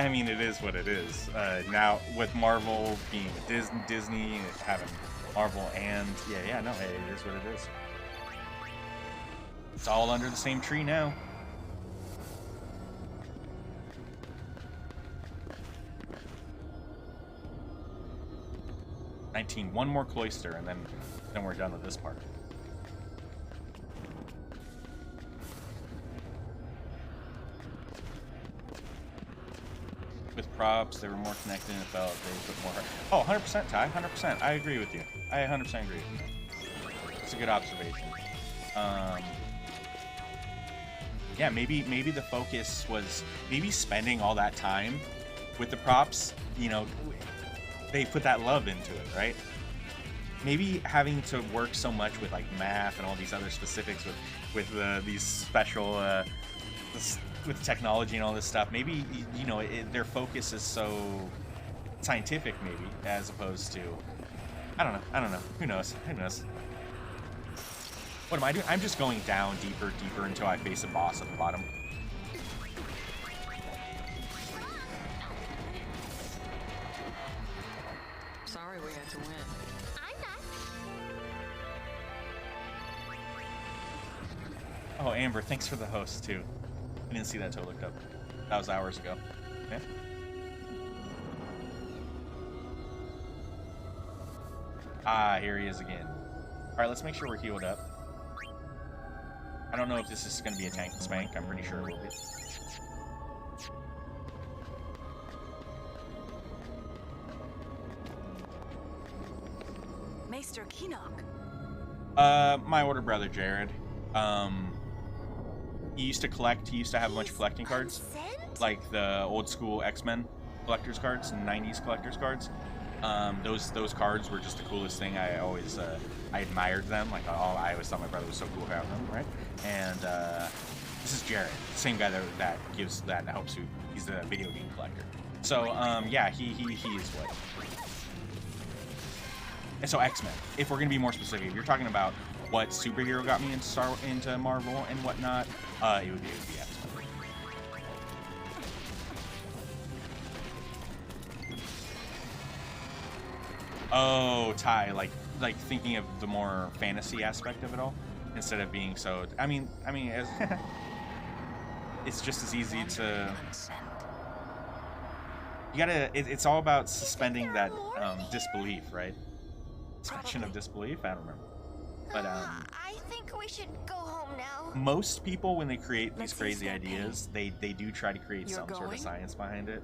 mean, it is what it is. Now, with Marvel being Disney, having Marvel and... Yeah, no, it is what it is. It's all under the same tree now. One more cloister, and then we're done with this part. With props, they were more connected and it felt they put more heart. Oh, 100%, Ty, 100%. I agree with you. I 100% agree with you. It's a good observation. Yeah, maybe the focus was maybe spending all that time with the props, you know, they put that love into it, right? Maybe having to work so much with like math and all these other specifics with these special with technology and all this stuff, maybe, you know, their focus is so scientific, maybe, as opposed to, I don't know, who knows, what am I doing? I'm just going down deeper until I face a boss at the bottom. Sorry we had to win. I'm not. Oh, Amber, thanks for the host, too. I didn't see that till I looked up. That was hours ago. Okay. Ah, here he is again. Alright, let's make sure we're healed up. I don't know if this is going to be a tank and spank. I'm pretty sure it will be. Maester Keenock. My older brother, Jared. He used to collect, he used to have a bunch of collecting cards. Like the old school X-Men collector's cards and 90s collector's cards. Those cards were just the coolest thing. I always, I admired them. Like, oh, I always thought my brother was so cool having them, right? And this is Jared, the same guy that helps you. He's the video game collector. So, yeah, he is what. And so X-Men. If we're gonna be more specific, if you're talking about what superhero got me into Marvel and whatnot, it would be X-Men. Oh, Ty, like thinking of the more fantasy aspect of it all, instead of being so. I mean, as it's just as easy to. You gotta. It's all about suspending that disbelief, right? Suspension of disbelief. I don't remember, but I think we should go home now. most people, when they create these crazy ideas, they do try to create some sort of science behind it.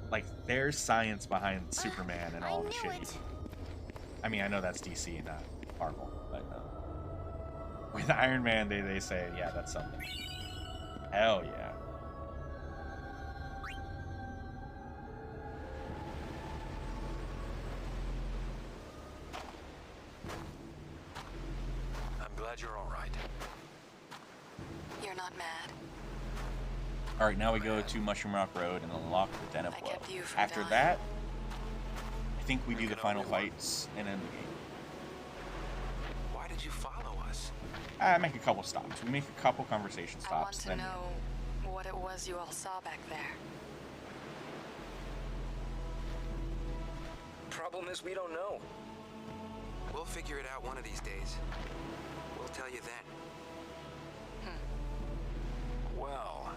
Like, there's science behind Superman and all the shit. I mean, I know that's DC, not Marvel, but with Iron Man, they say, yeah, that's something. Hell yeah. I'm glad you're all right. You're not mad. All right, now we go to Mushroom Rock Road and unlock the Den of Woe. you from After dying. that, I think we do the final fights and end the game. Why did you follow us? I make a couple stops. We make a couple conversation I want stops. to Then know what it was you all saw back there. Problem is, we don't know. We'll figure it out one of these days. We'll tell you then. Well,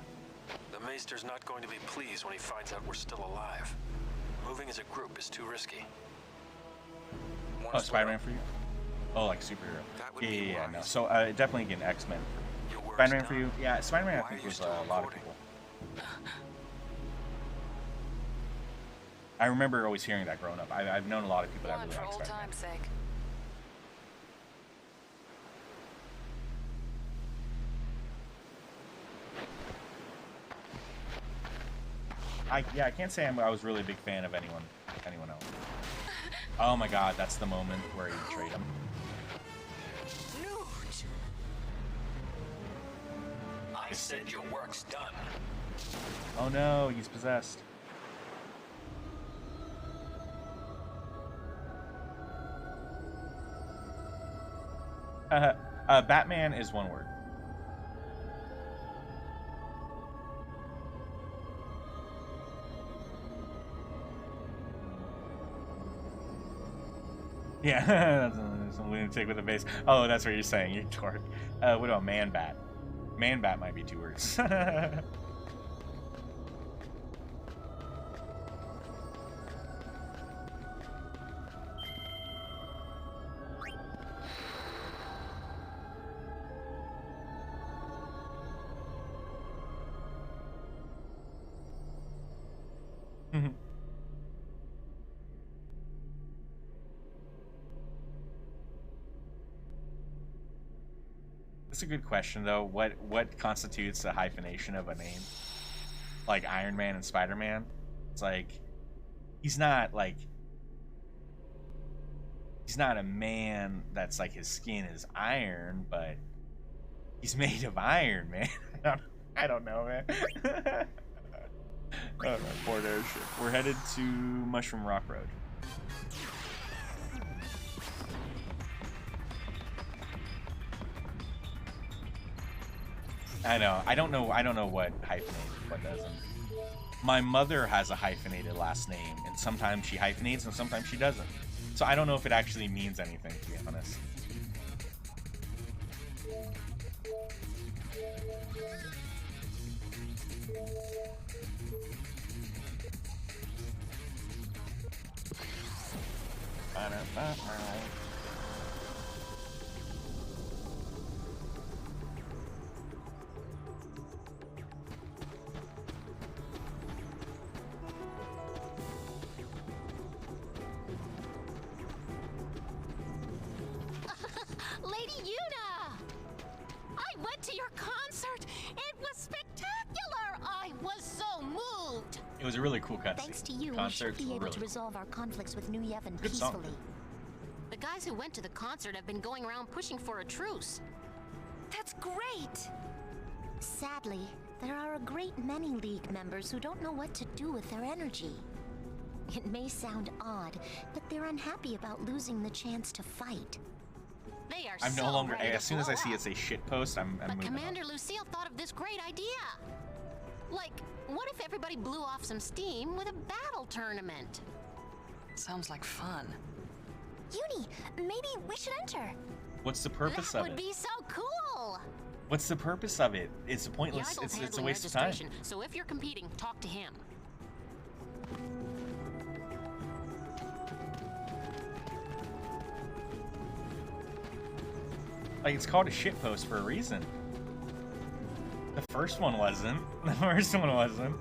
the Maester's not going to be pleased when he finds out we're still alive. Moving as a group is too risky. oh, Spider-Man for you? Oh, like superhero. Yeah, no. So definitely again X-Men. Spider-Man for you? Yeah, Spider-Man I think was a lot of people. I remember always hearing that growing up. I've known a lot of people that really like For old Spider-Man. time's sake. I can't say I was really a big fan of anyone else. Oh my God, that's the moment where he betrayed him. I said your work's done. Oh no, he's possessed. Batman is one word. Yeah, that's some lunatic with a base. Oh, that's what you're saying, you dork. What about Man-Bat? Man-Bat might be 2 words. That's a good question, though. What constitutes a hyphenation of a name? Like Iron Man and Spider-Man? It's like, he's not a man that's like his skin is iron, but he's made of iron, man. I don't know, man. Oh, no, Port Airship. We're headed to Mushroom Rock Road. I know. I don't know what hyphenated, what doesn't. My mother has a hyphenated last name, and sometimes she hyphenates and sometimes she doesn't. So I don't know if it actually means anything, to be honest. Lady Yuna! I went to your concert! It was spectacular! I was so moved! It was a really cool cutscene. Thanks to you, we Concerts should be were able really to resolve our conflicts with New Yevon Good song. peacefully. The guys who went to the concert have been going around pushing for a truce. That's great! Sadly, There are a great many League members who don't know what to do with their energy. It may sound odd, but they're unhappy about losing the chance to fight. They are I'm no so longer. ready to As soon as I blow see up. it's a shit post, I'm But moving Commander on. Lucille thought of this great idea. Like, what if everybody blew off some steam with a battle tournament? Sounds like fun. Uni, maybe we should enter. What's the purpose That of would it? be so cool. What's the purpose of it? It's pointless. Yaigel's It's a handling waste of time. registration, so if you're competing, talk to him. Like, it's called a shit post for a reason. The first one wasn't. The first one wasn't.